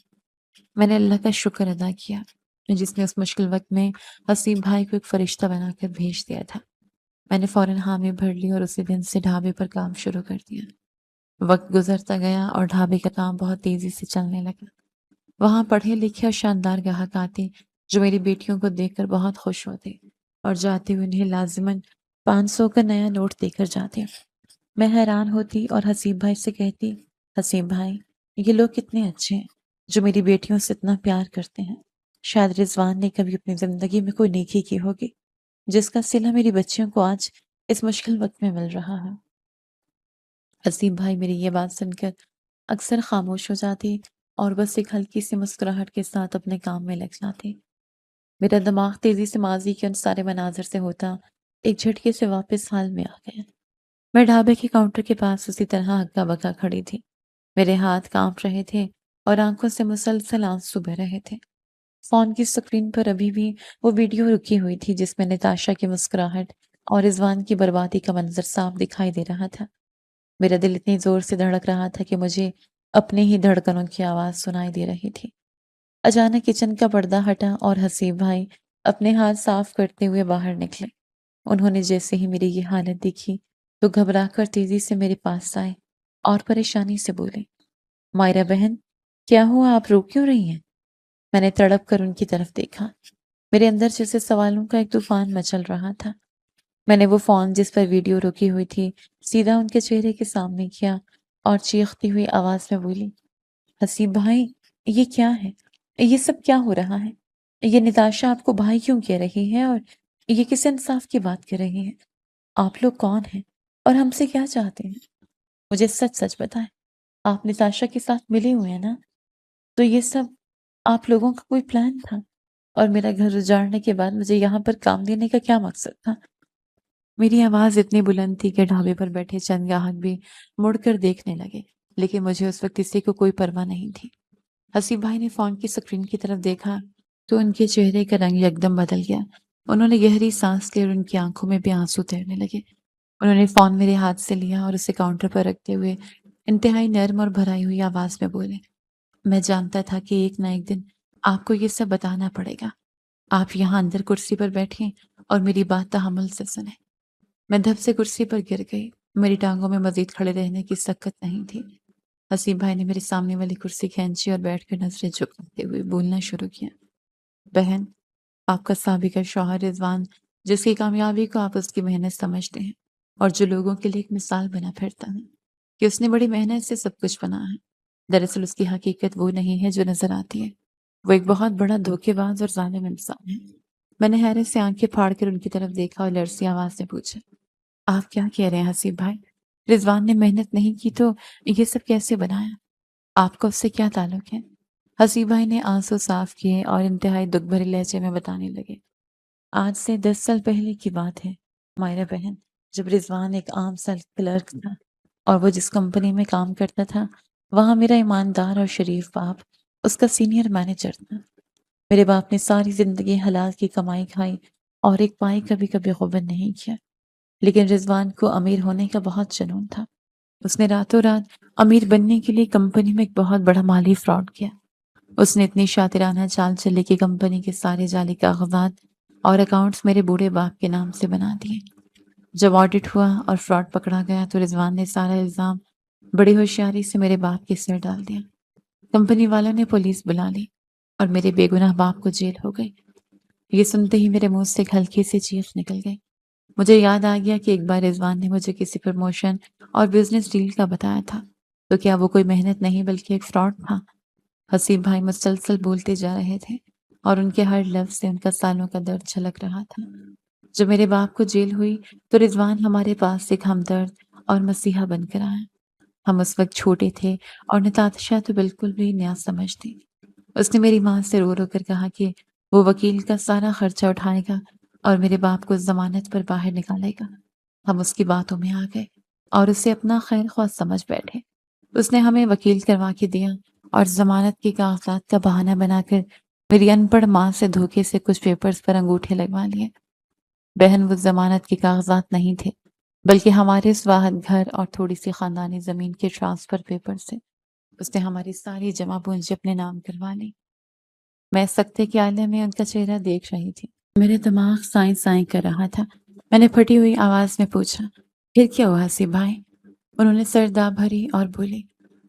A: میں نے اللہ کا شکر ادا کیا جس نے اس مشکل وقت میں حسیب بھائی کو ایک فرشتہ بنا کر بھیج دیا تھا۔ میں نے فوراً حامی بھر لی اور اسی دن سے ڈھابے پر کام شروع کر دیا۔ وقت گزرتا گیا اور ڈھابے کا کام بہت تیزی سے چلنے لگا۔ وہاں پڑھے لکھے اور شاندار گاہک آتے جو میری بیٹیوں کو دیکھ کر بہت خوش ہوتے اور جاتے ہوئے انہیں لازماً 500 کا نیا نوٹ دے کر جاتے۔ میں حیران ہوتی اور حسیب بھائی سے کہتی، حسیب بھائی، یہ لوگ کتنے اچھے ہیں جو میری بیٹیوں سے اتنا پیار کرتے ہیں۔ شاید رضوان نے کبھی اپنی زندگی میں کوئی نیکی کی ہوگی جس کا صلہ میری بچیوں کو آج اس مشکل وقت میں مل رہا ہے۔ حسیب بھائی میری یہ بات سن کر اکثر خاموش ہو جاتے اور بس ایک ہلکی سی مسکراہٹ کے ساتھ اپنے کام میں لگ جاتے۔ میرا دماغ تیزی سے ماضی کے ان سارے مناظر سے ہوتا ایک جھٹکے سے واپس حال میں آ گیا۔ میں ڈھابے کے کاؤنٹر کے پاس اسی طرح ہکا بکا کھڑی تھی۔ میرے ہاتھ کانپ رہے تھے اور آنکھوں سے مسلسل آنسو بہہ رہے تھے۔ فون کی سکرین پر ابھی بھی وہ ویڈیو رکی ہوئی تھی جس میں نتاشا کی مسکراہٹ اور رضوان کی بربادی کا منظر صاف دکھائی دے رہا تھا۔
B: میرا دل اتنی زور سے دھڑک رہا تھا کہ مجھے اپنے ہی دھڑکنوں کی آواز سنائی دے رہی تھی۔ اچانک کچن کا پردہ ہٹا اور حسیب بھائی اپنے ہاتھ صاف کرتے ہوئے باہر نکلے۔ انہوں نے جیسے ہی میری یہ حالت دیکھی تو گھبرا کر تیزی سے میرے پاس آئے اور پریشانی سے بولے، مائرہ بہن، کیا ہوا؟ آپ رو کیوں رہی ہیں؟ میں نے تڑپ کر ان کی طرف دیکھا۔ میرے اندر جیسے سوالوں کا ایک طوفان مچل رہا تھا۔ میں نے وہ فون جس پر ویڈیو رکی ہوئی تھی سیدھا ان کے چہرے کے سامنے کیا اور چیختی ہوئی آواز میں بولی، حسیب بھائی، یہ کیا ہے؟ یہ سب کیا ہو رہا ہے؟ یہ نتاشا آپ کو بھائی کیوں کہہ رہی ہے اور یہ کس انصاف کی بات کر رہی ہے؟ آپ لوگ کون ہیں اور ہم سے کیا چاہتے ہیں؟ مجھے سچ سچ بتائیں، آپ نتاشا کے ساتھ ملے ہوئے ہیں نا؟ تو یہ سب آپ لوگوں کا کوئی پلان تھا؟ اور میرا گھر اجاڑنے کے بعد مجھے یہاں پر کام دینے کا کیا مقصد تھا؟ میری آواز اتنی بلند تھی کہ ڈھابے پر بیٹھے چند گاہک بھی مڑ کر دیکھنے لگے، لیکن مجھے اس وقت کسی کو کوئی پرواہ نہیں تھی۔ حسیب بھائی نے فون کی اسکرین کی طرف دیکھا تو ان کے چہرے کا رنگ یکدم بدل گیا۔ انہوں نے گہری سانس لی اور ان کی آنکھوں میں بھی آنسو تیرنے لگے۔ انہوں نے فون میرے ہاتھ سے لیا اور اسے کاؤنٹر پر رکھتے ہوئے انتہائی نرم اور بھرائی ہوئی آواز میں بولے، میں جانتا تھا کہ ایک نہ ایک دن آپ کو یہ سب بتانا پڑے گا۔ آپ یہاں اندر کرسی پر بیٹھیں اور میری بات تحمل سے سنیں۔ میں دھب سے کرسی پر گر گئی۔ میری ٹانگوں میں مزید کھڑے رہنے کی سکت نہیں تھی۔ حسیب بھائی نے میرے سامنے والی کرسی کھینچی اور بیٹھ کر نظریں جھکاتے ہوئے بولنا شروع کیا، بہن، آپ کا سابقہ شوہر رضوان، جس کی کامیابی کو آپ اس کی محنت سمجھتے ہیں اور جو لوگوں کے لیے ایک مثال بنا پھرتا ہے کہ اس نے بڑی محنت سے سب کچھ بنا ہے، دراصل اس کی حقیقت وہ نہیں ہے جو نظر آتی ہے۔ وہ ایک بہت بڑا دھوکے باز اور ظالم انسان ہے۔ میں نے حیرت سے آنکھیں پھاڑ کر ان کی طرف دیکھا اور لرزی آواز سے پوچھا، آپ کیا کہہ رہے ہیں حسیب بھائی؟ رضوان نے محنت نہیں کی تو یہ سب کیسے بنایا؟ آپ کا اس سے کیا تعلق ہے؟ حسیب بھائی نے آنسو صاف کیے اور انتہائی دکھ بھرے لہجے میں بتانے لگے، آج سے 10 سال پہلے کی بات ہے مائرہ بہن، جب رضوان ایک عام سا کلرک تھا اور وہ جس کمپنی میں کام کرتا تھا وہاں میرا ایماندار اور شریف باپ اس کا سینئر مینیجر تھا۔ میرے باپ نے ساری زندگی حلال کی کمائی کھائی اور ایک پائی کبھی کبھی غبن نہیں کیا، لیکن رضوان کو امیر ہونے کا بہت جنون تھا۔ اس نے راتوں رات امیر بننے کے لیے کمپنی میں ایک بہت بڑا مالی فراڈ کیا۔ اس نے اتنی شاطرانہ چال چلی کہ کمپنی کے سارے جعلی کاغذات اور اکاؤنٹس میرے بوڑھے باپ کے نام سے بنا دیے۔ جب آڈٹ ہوا اور فراڈ پکڑا گیا تو رضوان نے سارا الزام بڑی ہوشیاری سے میرے باپ کے سر ڈال دیا۔ کمپنی والوں نے پولیس بلا لی اور میرے بے گناہ باپ کو جیل ہو گئی۔ یہ سنتے ہی میرے منہ سے ایک ہلکی سی چیخ نکل گئی۔ مجھے یاد آ گیا کہ ایک بار رضوان نے مجھے کسی پروموشن اور بزنس ڈیل کا بتایا تھا، تو کیا وہ کوئی محنت نہیں بلکہ ایک فراڈ تھا؟ حسیب بھائی مسلسل بولتے جا رہے تھے اور ان کے ہر لفظ سے ان کا سالوں کا درد جھلک رہا تھا۔ جب میرے باپ کو جیل ہوئی تو رضوان ہمارے پاس ایک ہمدرد اور مسیحا بن کر آیا۔ ہم اس وقت چھوٹے تھے اور نتاشا تو بالکل بھی نیا سمجھتی۔ اس نے میری ماں سے رو رو کر کہا کہ وہ وکیل کا سارا خرچہ اٹھائے گا اور میرے باپ کو ضمانت پر باہر نکالے گا۔ ہم اس کی باتوں میں آ گئے اور اسے اپنا خیر خواہ سمجھ بیٹھے۔ اس نے ہمیں وکیل کروا کے دیا اور ضمانت کے کاغذات کا بہانہ بنا کر میری ان پڑھ ماں سے دھوکے سے کچھ پیپرز پر انگوٹھے لگوا لیے۔ بہن، وہ ضمانت کے کاغذات نہیں تھے بلکہ ہمارے اس واحد گھر اور تھوڑی سی خاندانی زمین کے ٹرانسفر پیپر سے۔ اس نے ہماری ساری جمع پونجی اپنے نام کروا لی۔ میں سکتے کے عالم میں ان کا چہرہ دیکھ رہی تھی۔ میرے دماغ سائیں سائیں کر رہا تھا۔ میں نے پھٹی ہوئی آواز میں پوچھا، پھر کیا ہوا حسیب بھائی؟ انہوں نے سر داب بھری اور بولے،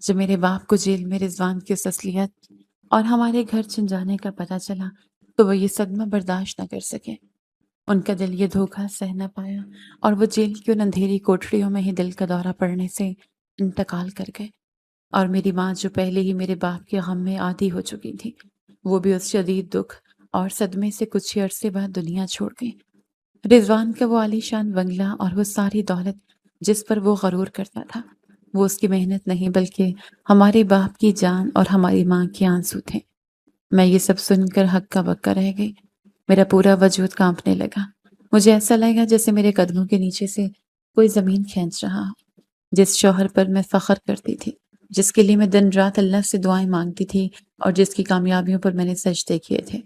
B: جب میرے باپ کو جیل میں رضوان کی اس اصلیت اور ہمارے گھر چھن جانے کا پتہ چلا تو وہ یہ صدمہ برداشت نہ کر سکے۔ ان کا دل یہ دھوکہ سہ نہ پایا اور وہ جیل کی ان اندھیری کوٹڑیوں میں ہی دل کا دورہ پڑنے سے انتقال کر گئے۔ اور میری ماں جو پہلے ہی میرے باپ کے غم میں عادی ہو چکی تھی، وہ بھی اس شدید دکھ اور صدمے سے کچھ ہی عرصے بعد دنیا چھوڑ گئی۔ رضوان کا وہ عالیشان بنگلہ اور وہ ساری دولت جس پر وہ غرور کرتا تھا، وہ اس کی محنت نہیں بلکہ ہمارے باپ کی جان اور ہماری ماں کے آنسو تھے۔ میں یہ سب سن کر ہکا بکا رہ گئی۔ میرا پورا وجود کانپنے لگا۔ مجھے ایسا لگا جیسے میرے قدموں کے نیچے سے کوئی زمین کھینچ رہا ہو۔ جس شوہر پر میں فخر کرتی تھی، جس کے لیے میں دن رات اللہ سے دعائیں مانگتی تھی اور جس کی کامیابیوں پر میں نے سجدے کیے تھے،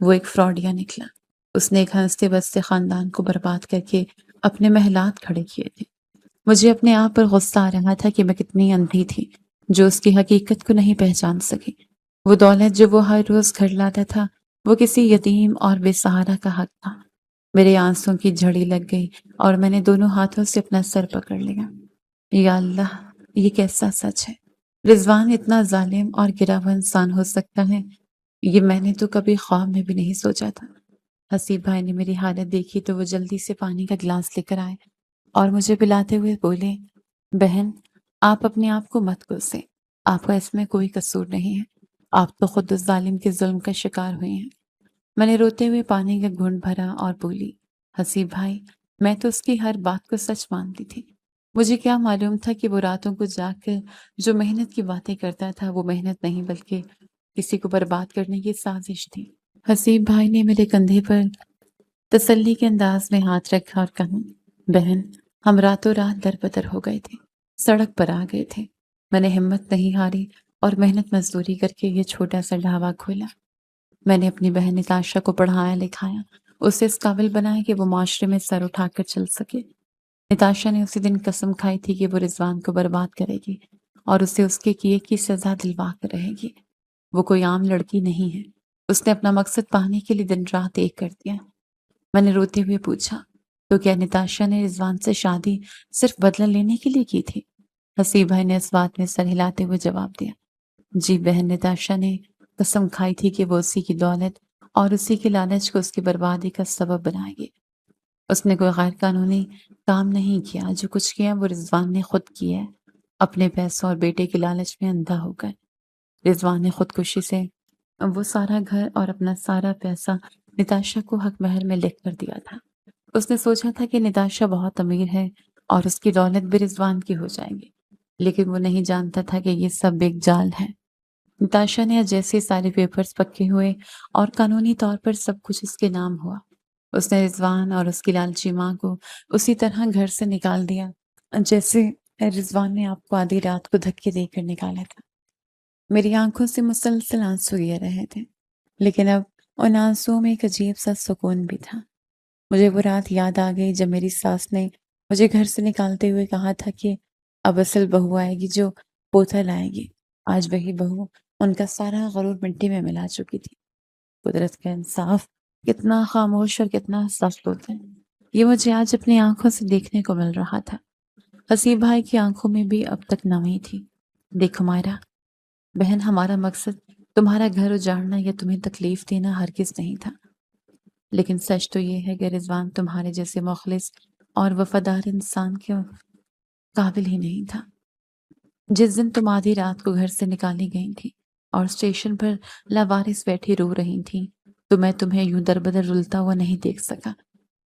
B: وہ ایک فراڈیا نکلا۔ اس نے ایک ہنستے بستے خاندان کو برباد کر کے اپنے محلات کھڑے کیے تھے۔
A: مجھے اپنے آپ پر غصہ آ رہا تھا کہ میں کتنی اندھی تھی جو اس کی حقیقت کو نہیں پہچان سکی۔ وہ دولت جو وہ ہر روز گھر لاتا تھا وہ کسی یتیم اور بے سہارا کا حق تھا۔ میرے آنسوں کی جھڑی لگ گئی اور میں نے دونوں ہاتھوں سے اپنا سر پکڑ لیا۔ یا اللہ، یہ کیسا سچ ہے؟ رضوان اتنا ظالم اور گرا ہوا انسان ہو سکتا ہے؟ یہ میں نے تو کبھی خواب میں بھی نہیں سوچا تھا۔ حسیب بھائی نے میری حالت دیکھی تو وہ جلدی سے پانی کا گلاس لے کر آئے اور مجھے پلاتے ہوئے بولے، بہن، آپ اپنے آپ کو مت کوسیں، آپ کا اس میں کوئی قصور نہیں ہے، آپ تو خود اس ظالم کے ظلم کا شکار ہوئی ہیں۔ میں نے روتے ہوئے پانی کا گھونٹ بھرا اور بولی، حسیب بھائی، میں تو اس کی ہر بات کو سچ مانتی تھی۔ مجھے کیا معلوم تھا کہ وہ راتوں کو جاگ کر جو محنت کی باتیں کرتا تھا وہ محنت نہیں بلکہ کسی کو برباد کرنے کی سازش تھی۔ حسیب بھائی نے میرے کندھے پر تسلی کے انداز میں ہاتھ رکھا اور کہا، بہن، ہم راتوں رات در بدر ہو گئے تھے، سڑک پر آ گئے تھے۔ میں نے ہمت نہیں ہاری اور محنت مزدوری کر کے یہ چھوٹا سا ڈھابہ کھولا۔ میں نے اپنی بہن نتاشا کو پڑھایا لکھایا، اسے اس قابل بنایا کہ وہ معاشرے میں سر اٹھا کر چل سکے۔ نتاشا نے اسی دن قسم کھائی تھی کہ وہ رضوان کو برباد کرے گی اور اسے اس کے کیے کی سزا دلوا کر رہے گی۔ وہ کوئی عام لڑکی نہیں ہے، اس نے اپنا مقصد پانے کے لیے دن رات ایک کر دیا۔ میں نے روتے ہوئے پوچھا، تو کیا نتاشا نے رضوان سے شادی صرف بدلہ لینے کے لیے کی تھی؟ حسیب بھائی نے اس بات میں سر ہلاتے ہوئے جواب دیا، جی بہن، نتاشا نے قسم کھائی تھی کہ وہ اسی کی دولت اور اسی کے لالچ کو اس کی بربادی کا سبب بنائے گی۔ اس نے کوئی غیر قانونی کام نہیں کیا، جو کچھ کیا وہ رضوان نے خود کیا ہے، اپنے پیسوں اور بیٹے کے لالچ میں اندھا ہو کر۔ رضوان نے خودکشی سے وہ سارا گھر اور اپنا سارا پیسہ نتاشا کو حق مہر میں لکھ کر دیا تھا۔ اس نے سوچا تھا کہ نتاشا بہت امیر ہے اور اس کی دولت بھی رضوان کی ہو جائے گی، لیکن وہ نہیں جانتا تھا کہ یہ سب ایک جال ہے۔ نتاشا نے جیسے سارے پیپرز پکے ہوئے اور قانونی طور پر سب کچھ اس کے نام ہوا، اس نے رضوان اور اس کی لالچی ماں کو اسی طرح گھر سے نکال دیا جیسے رضوان نے آپ کو آدھی رات کو دھکے دے کر نکالا تھا۔ میری آنکھوں سے مسلسل آنسو گر رہے تھے، لیکن اب ان آنسوؤں میں ایک عجیب سا سکون بھی تھا۔ مجھے وہ رات یاد آ گئی جب میری ساس نے مجھے گھر سے نکالتے ہوئے کہا تھا کہ اب اصل بہو آئے گی جو پوتا لائے گی۔ آج وہی بہو ان کا سارا غرور مٹی میں ملا چکی تھی۔ قدرت کا انصاف کتنا خاموش اور کتنا سخت ہوتا ہے، یہ مجھے آج اپنی آنکھوں سے دیکھنے کو مل رہا تھا۔ حسیب بھائی کی آنکھوں میں بھی اب تک نمی تھی۔ دیکھو مائرہ، بہن، ہمارا مقصد تمہارا گھر اجاڑنا یا تمہیں تکلیف دینا ہرگز نہیں تھا، لیکن سچ تو یہ ہے کہ رضوان تمہارے جیسے مخلص اور وفادار انسان کے قابل ہی نہیں تھا۔ جس دن تم آدھی رات کو گھر سے نکالی گئی تھی اور اسٹیشن پر لاوارث بیٹھی رو رہی تھی تو میں تمہیں یوں در بدر رلتا ہوا نہیں دیکھ سکا۔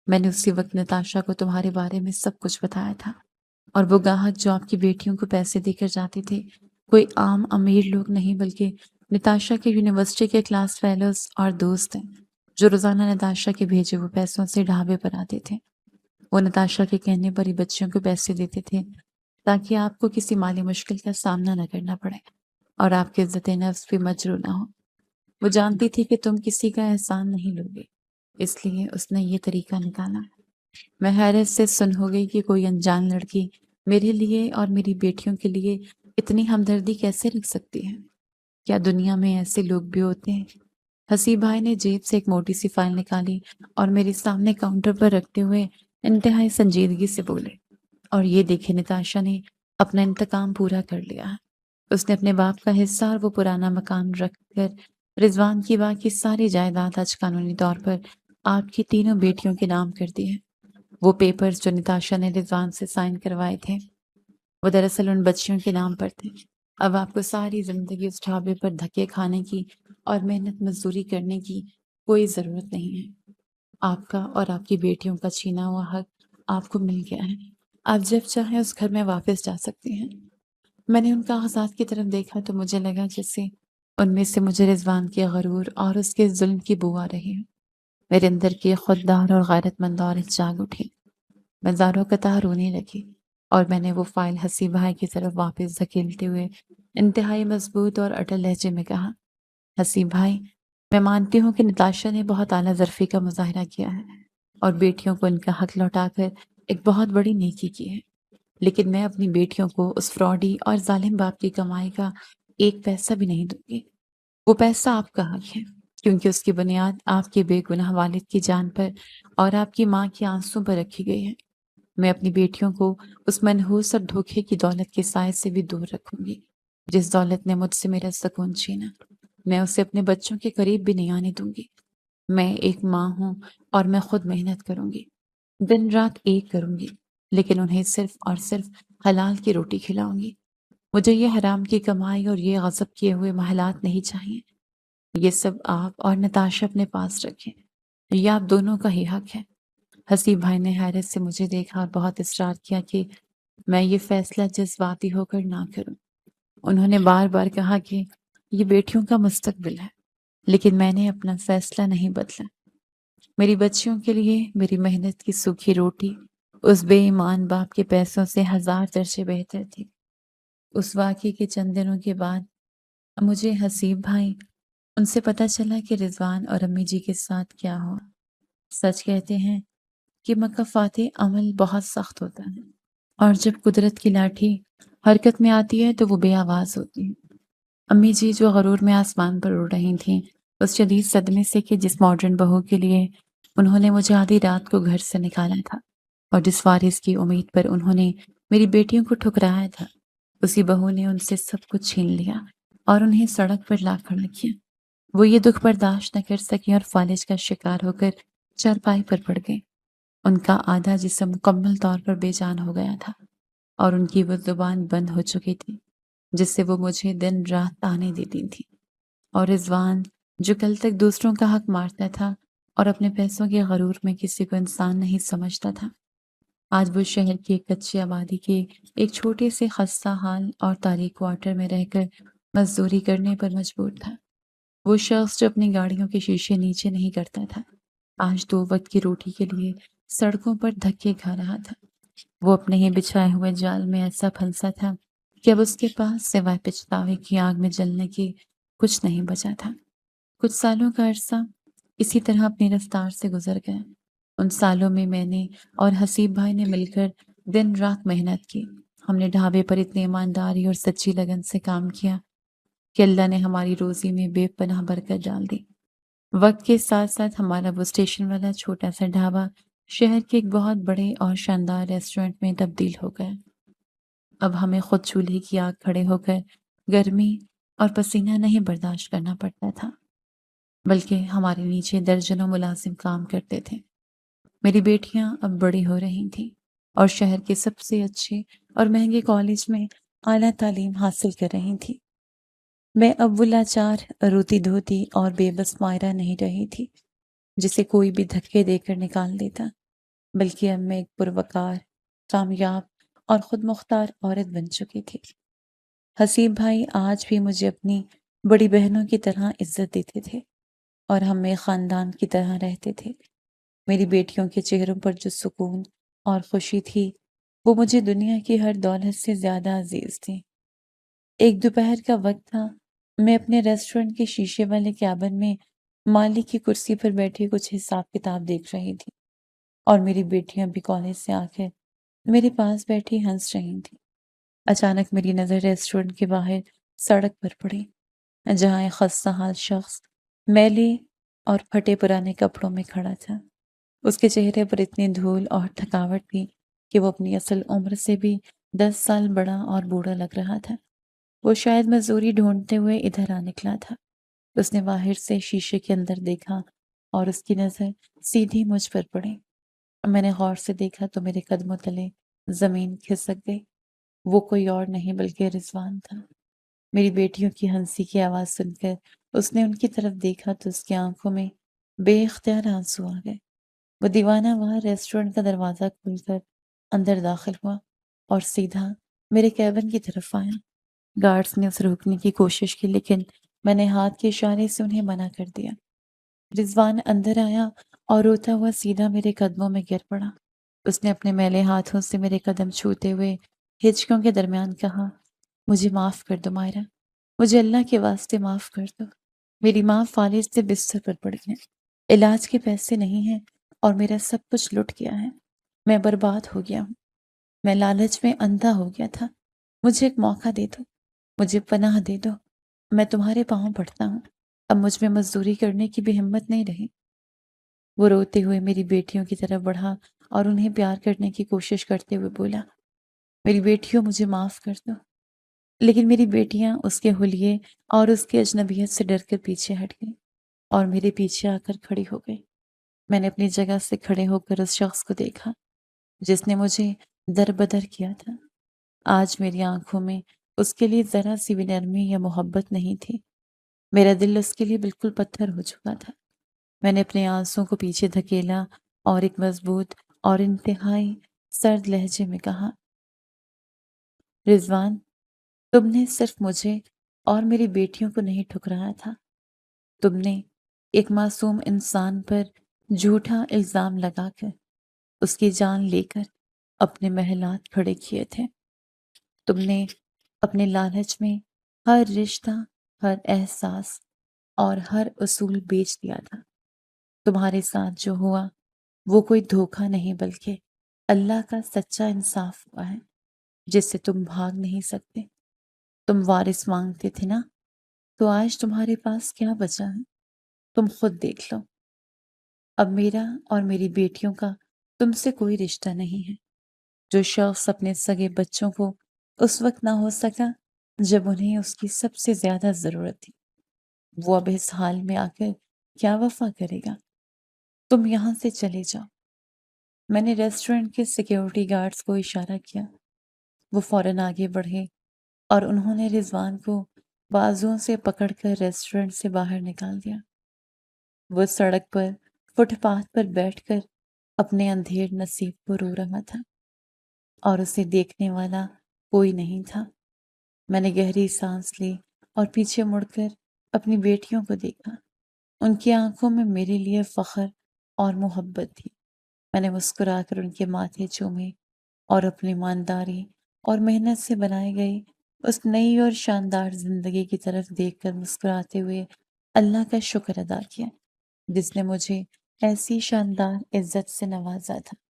A: میں نے اسی وقت نتاشا کو تمہارے بارے میں سب کچھ بتایا تھا، اور وہ گاہک جو آپ کی بیٹیوں کو پیسے دے کر جاتے تھے کوئی عام امیر لوگ نہیں بلکہ نتاشا کے یونیورسٹی کے کلاس فیلوز اور دوست ہیں جو روزانہ نتاشا کے بھیجے ہوئے پیسوں سے ڈھابے پر آتے تھے۔ وہ نتاشا کے کہنے پر ہی بچیوں کو پیسے دیتے تھے تاکہ آپ کو کسی مالی مشکل کا سامنا نہ کرنا پڑے اور آپ کی عزت نفس بھی مجروح نہ ہو۔ وہ جانتی تھی کہ تم کسی کا احسان نہیں لوگے، اس لیے اس نے یہ طریقہ نکالا۔ میں حیرت سے سن ہو گئی کہ کوئی انجان لڑکی میرے لیے اور میری بیٹیوں کے لیے اتنی ہمدردی کیسے رکھ سکتی ہے؟ کیا دنیا میں ایسے لوگ بھی ہوتے ہیں؟ حسیب بھائی نے جیب سے ایک موٹی سی فائل نکالی اور میرے سامنے کاؤنٹر پر رکھتے ہوئے انتہائی سنجیدگی سے بولے، اور یہ دیکھے نتاشا نے اپنا انتقام پورا کر لیا ہے۔ اس نے اپنے باپ کا حصہ اور وہ پرانا مکان رکھ کر رضوان کی باقی ساری جائیداد آج قانونی طور پر آپ کی تینوں بیٹیوں کے نام کر دی ہے۔ وہ پیپرز جو نتاشا نے رضوان سے سائن کروائے تھے وہ دراصل ان بچیوں کے نام پر تھے۔ اب آپ کو ساری زندگی اس ڈھابے پر دھکے کھانے کی اور محنت مزدوری کرنے کی کوئی ضرورت نہیں ہے۔ آپ کا اور آپ کی بیٹیوں کا چھینا ہوا حق آپ کو مل گیا ہے، آپ جب چاہیں اس گھر میں واپس جا سکتے ہیں۔ میں نے ان کاغذات کی طرف دیکھا تو مجھے لگا جیسے ان میں سے مجھے رضوان کے غرور اور اس کے ظلم کی بو آ رہی ہے۔ میرے اندر کی خوددار اور غیرت مند عورت جاگ اٹھی۔ میں زاروں قطار رونے لگی اور میں نے وہ فائل حسیب بھائی کی طرف واپس دھکیلتے ہوئے انتہائی مضبوط اور اٹل لہجے میں کہا، حسیب بھائی، میں مانتی ہوں کہ نتاشا نے بہت اعلیٰ ظرفی کا مظاہرہ کیا ہے اور بیٹیوں کو ان کا حق لوٹا کر ایک بہت بڑی نیکی کی ہے، لیکن میں اپنی بیٹیوں کو اس فراڈی اور ظالم باپ کی کمائی کا ایک پیسہ بھی نہیں دوں گی۔ وہ پیسہ آپ کا حق ہے، کیونکہ اس کی بنیاد آپ کے بے گناہ والد کی جان پر اور آپ کی ماں کے آنسوں پر رکھی گئی ہے۔ میں اپنی بیٹیوں کو اس منحوس اور دھوکے کی دولت کے سائے سے بھی دور رکھوں گی، جس دولت نے مجھ سے میرا سکون چھینا۔ میں اسے اپنے بچوں کے قریب بھی نہیں آنے دوں گی۔ میں ایک ماں ہوں اور میں خود محنت کروں گی، دن رات ایک کروں گی، لیکن انہیں صرف اور صرف حلال کی روٹی کھلاؤں گی۔ مجھے یہ حرام کی کمائی اور یہ غصب کیے ہوئے محلات نہیں چاہیے۔ یہ سب آپ اور نتاشا اپنے پاس رکھیں۔ یہ آپ دونوں کا ہی حق ہے۔ حسیب بھائی نے حیرت سے مجھے دیکھا اور بہت اصرار کیا کہ میں یہ فیصلہ جذباتی ہو کر نہ کروں۔ انہوں نے بار بار کہا کہ یہ بیٹیوں کا مستقبل ہے، لیکن میں نے اپنا فیصلہ نہیں بدلا۔ میری بچیوں کے لیے میری محنت کی سوکھی روٹی اس بے ایمان باپ کے پیسوں سے 1000 درجے بہتر تھی۔ اس واقعے کے چند دنوں کے بعد مجھے حسیب بھائی ان سے پتہ چلا کہ رضوان اور امی جی کے ساتھ کیا ہوا۔ سچ کہتے ہیں کہ مکافات عمل بہت سخت ہوتا ہے، اور جب قدرت کی لاٹھی حرکت میں آتی ہے تو وہ بے آواز ہوتی ہے۔ امی جی جو غرور میں آسمان پر اڑ رہی تھیں، اس شدید صدمے سے کہ جس ماڈرن بہو کے لیے انہوں نے مجھے آدھی رات کو گھر سے نکالا تھا اور جس وارث کی امید پر انہوں نے میری بیٹیوں کو ٹھکرایا تھا، اسی بہو نے ان سے سب کچھ چھین لیا اور انہیں سڑک پر لا کھڑا کیا۔ وہ یہ دکھ برداشت نہ کر سکیں اور فالج کا شکار ہو کر چارپائی پر پڑ گئیں۔ ان کا آدھا جسم مکمل طور پر بے جان ہو گیا تھا اور ان کی وہ زبان بند ہو چکی تھی جس سے وہ مجھے دن رات تانے دیتی تھی۔ اور رضوان جو کل تک دوسروں کا حق مارتا تھا اور اپنے پیسوں کے غرور میں کسی کو انسان نہیں سمجھتا تھا، آج وہ شہر کی ایک کچی آبادی کے ایک چھوٹے سے خستہ حال اور تاریک کوارٹر میں رہ کر مزدوری کرنے پر مجبور تھا۔ وہ شخص جو اپنی گاڑیوں کے شیشے نیچے نہیں کرتا تھا، آج 2 وقت کی روٹی کے لیے سڑکوں پر دھکے کھا رہا تھا۔ وہ اپنے ہی بچھائے ہوئے جال میں ایسا پھنسا تھا کہ اب اس کے پاس سوائے پچھتاوے کی آگ میں جلنے کی کچھ نہیں بچا تھا۔ کچھ سالوں کا عرصہ اسی طرح اپنی رفتار سے گزر گیا۔ ان سالوں میں میں نے اور حسیب بھائی نے مل کر دن رات محنت کی۔ ہم نے ڈھابے پر اتنی ایمانداری اور سچی لگن سے کام کیا کہ اللہ نے ہماری روزی میں بے پناہ برکت ڈال دی۔ وقت کے ساتھ ساتھ ہمارا وہ اسٹیشن والا چھوٹا سا ڈھابا شہر کے ایک بہت بڑے اور شاندار ریسٹورنٹ میں تبدیل ہو گیا۔ اب ہمیں خود چولہے کی آگ کھڑے ہو کر گرمی اور پسینہ نہیں برداشت کرنا پڑتا تھا، بلکہ ہمارے نیچے درجنوں ملازم کام کرتے تھے۔ میری بیٹیاں اب بڑی ہو رہی تھیں اور شہر کے سب سے اچھے اور مہنگے کالج میں اعلیٰ تعلیم حاصل کر رہی تھی۔ میں اب وہ لاچار، روتی دھوتی اور بے بس مائرہ نہیں رہی تھی جسے کوئی بھی دھکے دے کر نکال دیتا، بلکہ اب میں ایک پروقار، کامیاب اور خود مختار عورت بن چکی تھی۔ حسیب بھائی آج بھی مجھے اپنی بڑی بہنوں کی طرح عزت دیتے تھے اور ہم ایک خاندان کی طرح رہتے تھے۔ میری بیٹیوں کے چہروں پر جو سکون اور خوشی تھی وہ مجھے دنیا کی ہر دولت سے زیادہ عزیز تھی۔ ایک دوپہر کا وقت تھا، میں اپنے ریسٹورنٹ کے شیشے والے کیبن میں مالک کی کرسی پر بیٹھی کچھ حساب کتاب دیکھ رہی تھی، اور میری بیٹیاں بھی کالج سے آ کر میرے پاس بیٹھی ہنس رہی تھیں۔ اچانک میری نظر ریسٹورنٹ کے باہر سڑک پر پڑی، جہاں ایک خستہ حال شخص میلے اور پھٹے پرانے کپڑوں میں کھڑا تھا۔ اس کے چہرے پر اتنی دھول اور تھکاوٹ تھی کہ وہ اپنی اصل عمر سے بھی 10 سال بڑا اور بوڑھا لگ رہا تھا۔ وہ شاید مزدوری ڈھونڈتے ہوئے ادھر آ نکلا تھا۔ اس نے باہر سے شیشے کے اندر دیکھا اور اس کی نظر سیدھی مجھ پر پڑی۔ میں نے غور سے دیکھا تو میرے قدموں تلے زمین کھسک گئی۔ وہ کوئی اور نہیں بلکہ رضوان تھا۔ میری بیٹیوں کی ہنسی کی آواز سن کر اس نے ان کی طرف دیکھا تو اس کی آنکھوں میں بے اختیار آنسو آ گئے۔ وہ دیوانہ وہاں ریسٹورنٹ کا دروازہ کھول کر اندر داخل ہوا اور سیدھا میرے کیبن کی طرف آیا۔ گارڈز نے اسے روکنے کی کوشش کی، لیکن میں نے ہاتھ کے اشارے سے انہیں منع کر دیا۔ رضوان اندر آیا اور روتا ہوا سیدھا میرے قدموں میں گر پڑا۔ اس نے اپنے میلے ہاتھوں سے میرے قدم چھوتے ہوئے ہچکیوں کے درمیان کہا، مجھے معاف کر دو مائرہ، مجھے اللہ کے واسطے معاف کر دو۔ میری ماں فالج سے بستر پر پڑی ہے، علاج کے پیسے نہیں ہیں اور میرا سب کچھ لٹ گیا ہے، میں برباد ہو گیا ہوں۔
B: میں لالچ میں اندھا ہو گیا تھا۔ مجھے ایک موقع دے دو، مجھے پناہ دے دو، میں تمہارے پاؤں پڑتا ہوں۔ اب مجھ میں مزدوری کرنے کی بھی ہمت نہیں رہی۔ وہ روتے ہوئے میری بیٹیوں کی طرف بڑھا اور انہیں پیار کرنے کی کوشش کرتے ہوئے بولا، میری بیٹیوں مجھے معاف کر دو۔ لیکن میری بیٹیاں اس کے حلیے اور اس کی اجنبیت سے ڈر کر پیچھے ہٹ گئیں اور میرے پیچھے آ کر کھڑی ہو گئی۔ میں نے اپنی جگہ سے کھڑے ہو کر اس شخص کو دیکھا جس نے مجھے در بدر کیا تھا۔ آج میری آنکھوں میں اس کے لیے ذرا سی بھی نرمی یا محبت نہیں تھی۔ میرا دل اس کے لیے بالکل پتھر ہو چکا تھا۔ میں نے اپنے آنسوں کو پیچھے دھکیلا اور ایک مضبوط اور انتہائی سرد لہجے میں کہا، رضوان، تم نے صرف مجھے اور میری بیٹیوں کو نہیں ٹھکرایا تھا، تم نے ایک معصوم انسان پر جھوٹا الزام لگا کر اس کی جان لے کر اپنے محلات کھڑے کیے تھے۔ تم نے اپنے لالچ میں ہر رشتہ، ہر احساس اور ہر اصول بیچ دیا تھا۔ تمہارے ساتھ جو ہوا وہ کوئی دھوکہ نہیں بلکہ اللہ کا سچا انصاف ہوا ہے جس سے تم بھاگ نہیں سکتے۔ تم وارث مانگتے تھے نا، تو آج تمہارے پاس کیا بچا ہے؟ تم خود دیکھ لو۔ اب میرا اور میری بیٹیوں کا تم سے کوئی رشتہ نہیں ہے۔ جو شخص اپنے سگے بچوں کو اس وقت نہ ہو سکا جب انہیں اس کی سب سے زیادہ ضرورت تھی، وہ اب اس حال میں آ کر کیا وفا کرے گا؟ تم یہاں سے چلے جاؤ۔ میں نے ریسٹورنٹ کے سیکیورٹی گارڈز کو اشارہ کیا۔ وہ فوراً آگے بڑھے اور انہوں نے رضوان کو بازوؤں سے پکڑ کر ریسٹورنٹ سے باہر نکال دیا۔ وہ سڑک پر فٹ پاتھ پر بیٹھ کر اپنے اندھیر نصیب کو رو رہا تھا اور اسے دیکھنے والا کوئی نہیں تھا۔ میں نے گہری سانس لی اور پیچھے مڑ کر اپنی بیٹیوں کو دیکھا۔ ان کی آنکھوں میں میرے لیے فخر اور محبت تھی۔ میں نے مسکرا کر ان کے ماتھے چومے اور اپنی ایمانداری اور محنت سے بنائی گئی اس نئی اور شاندار زندگی کی طرف دیکھ کر مسکراتے ہوئے اللہ کا شکر ادا کیا جس نے مجھے ایسی شاندار عزت سے نوازا تھا۔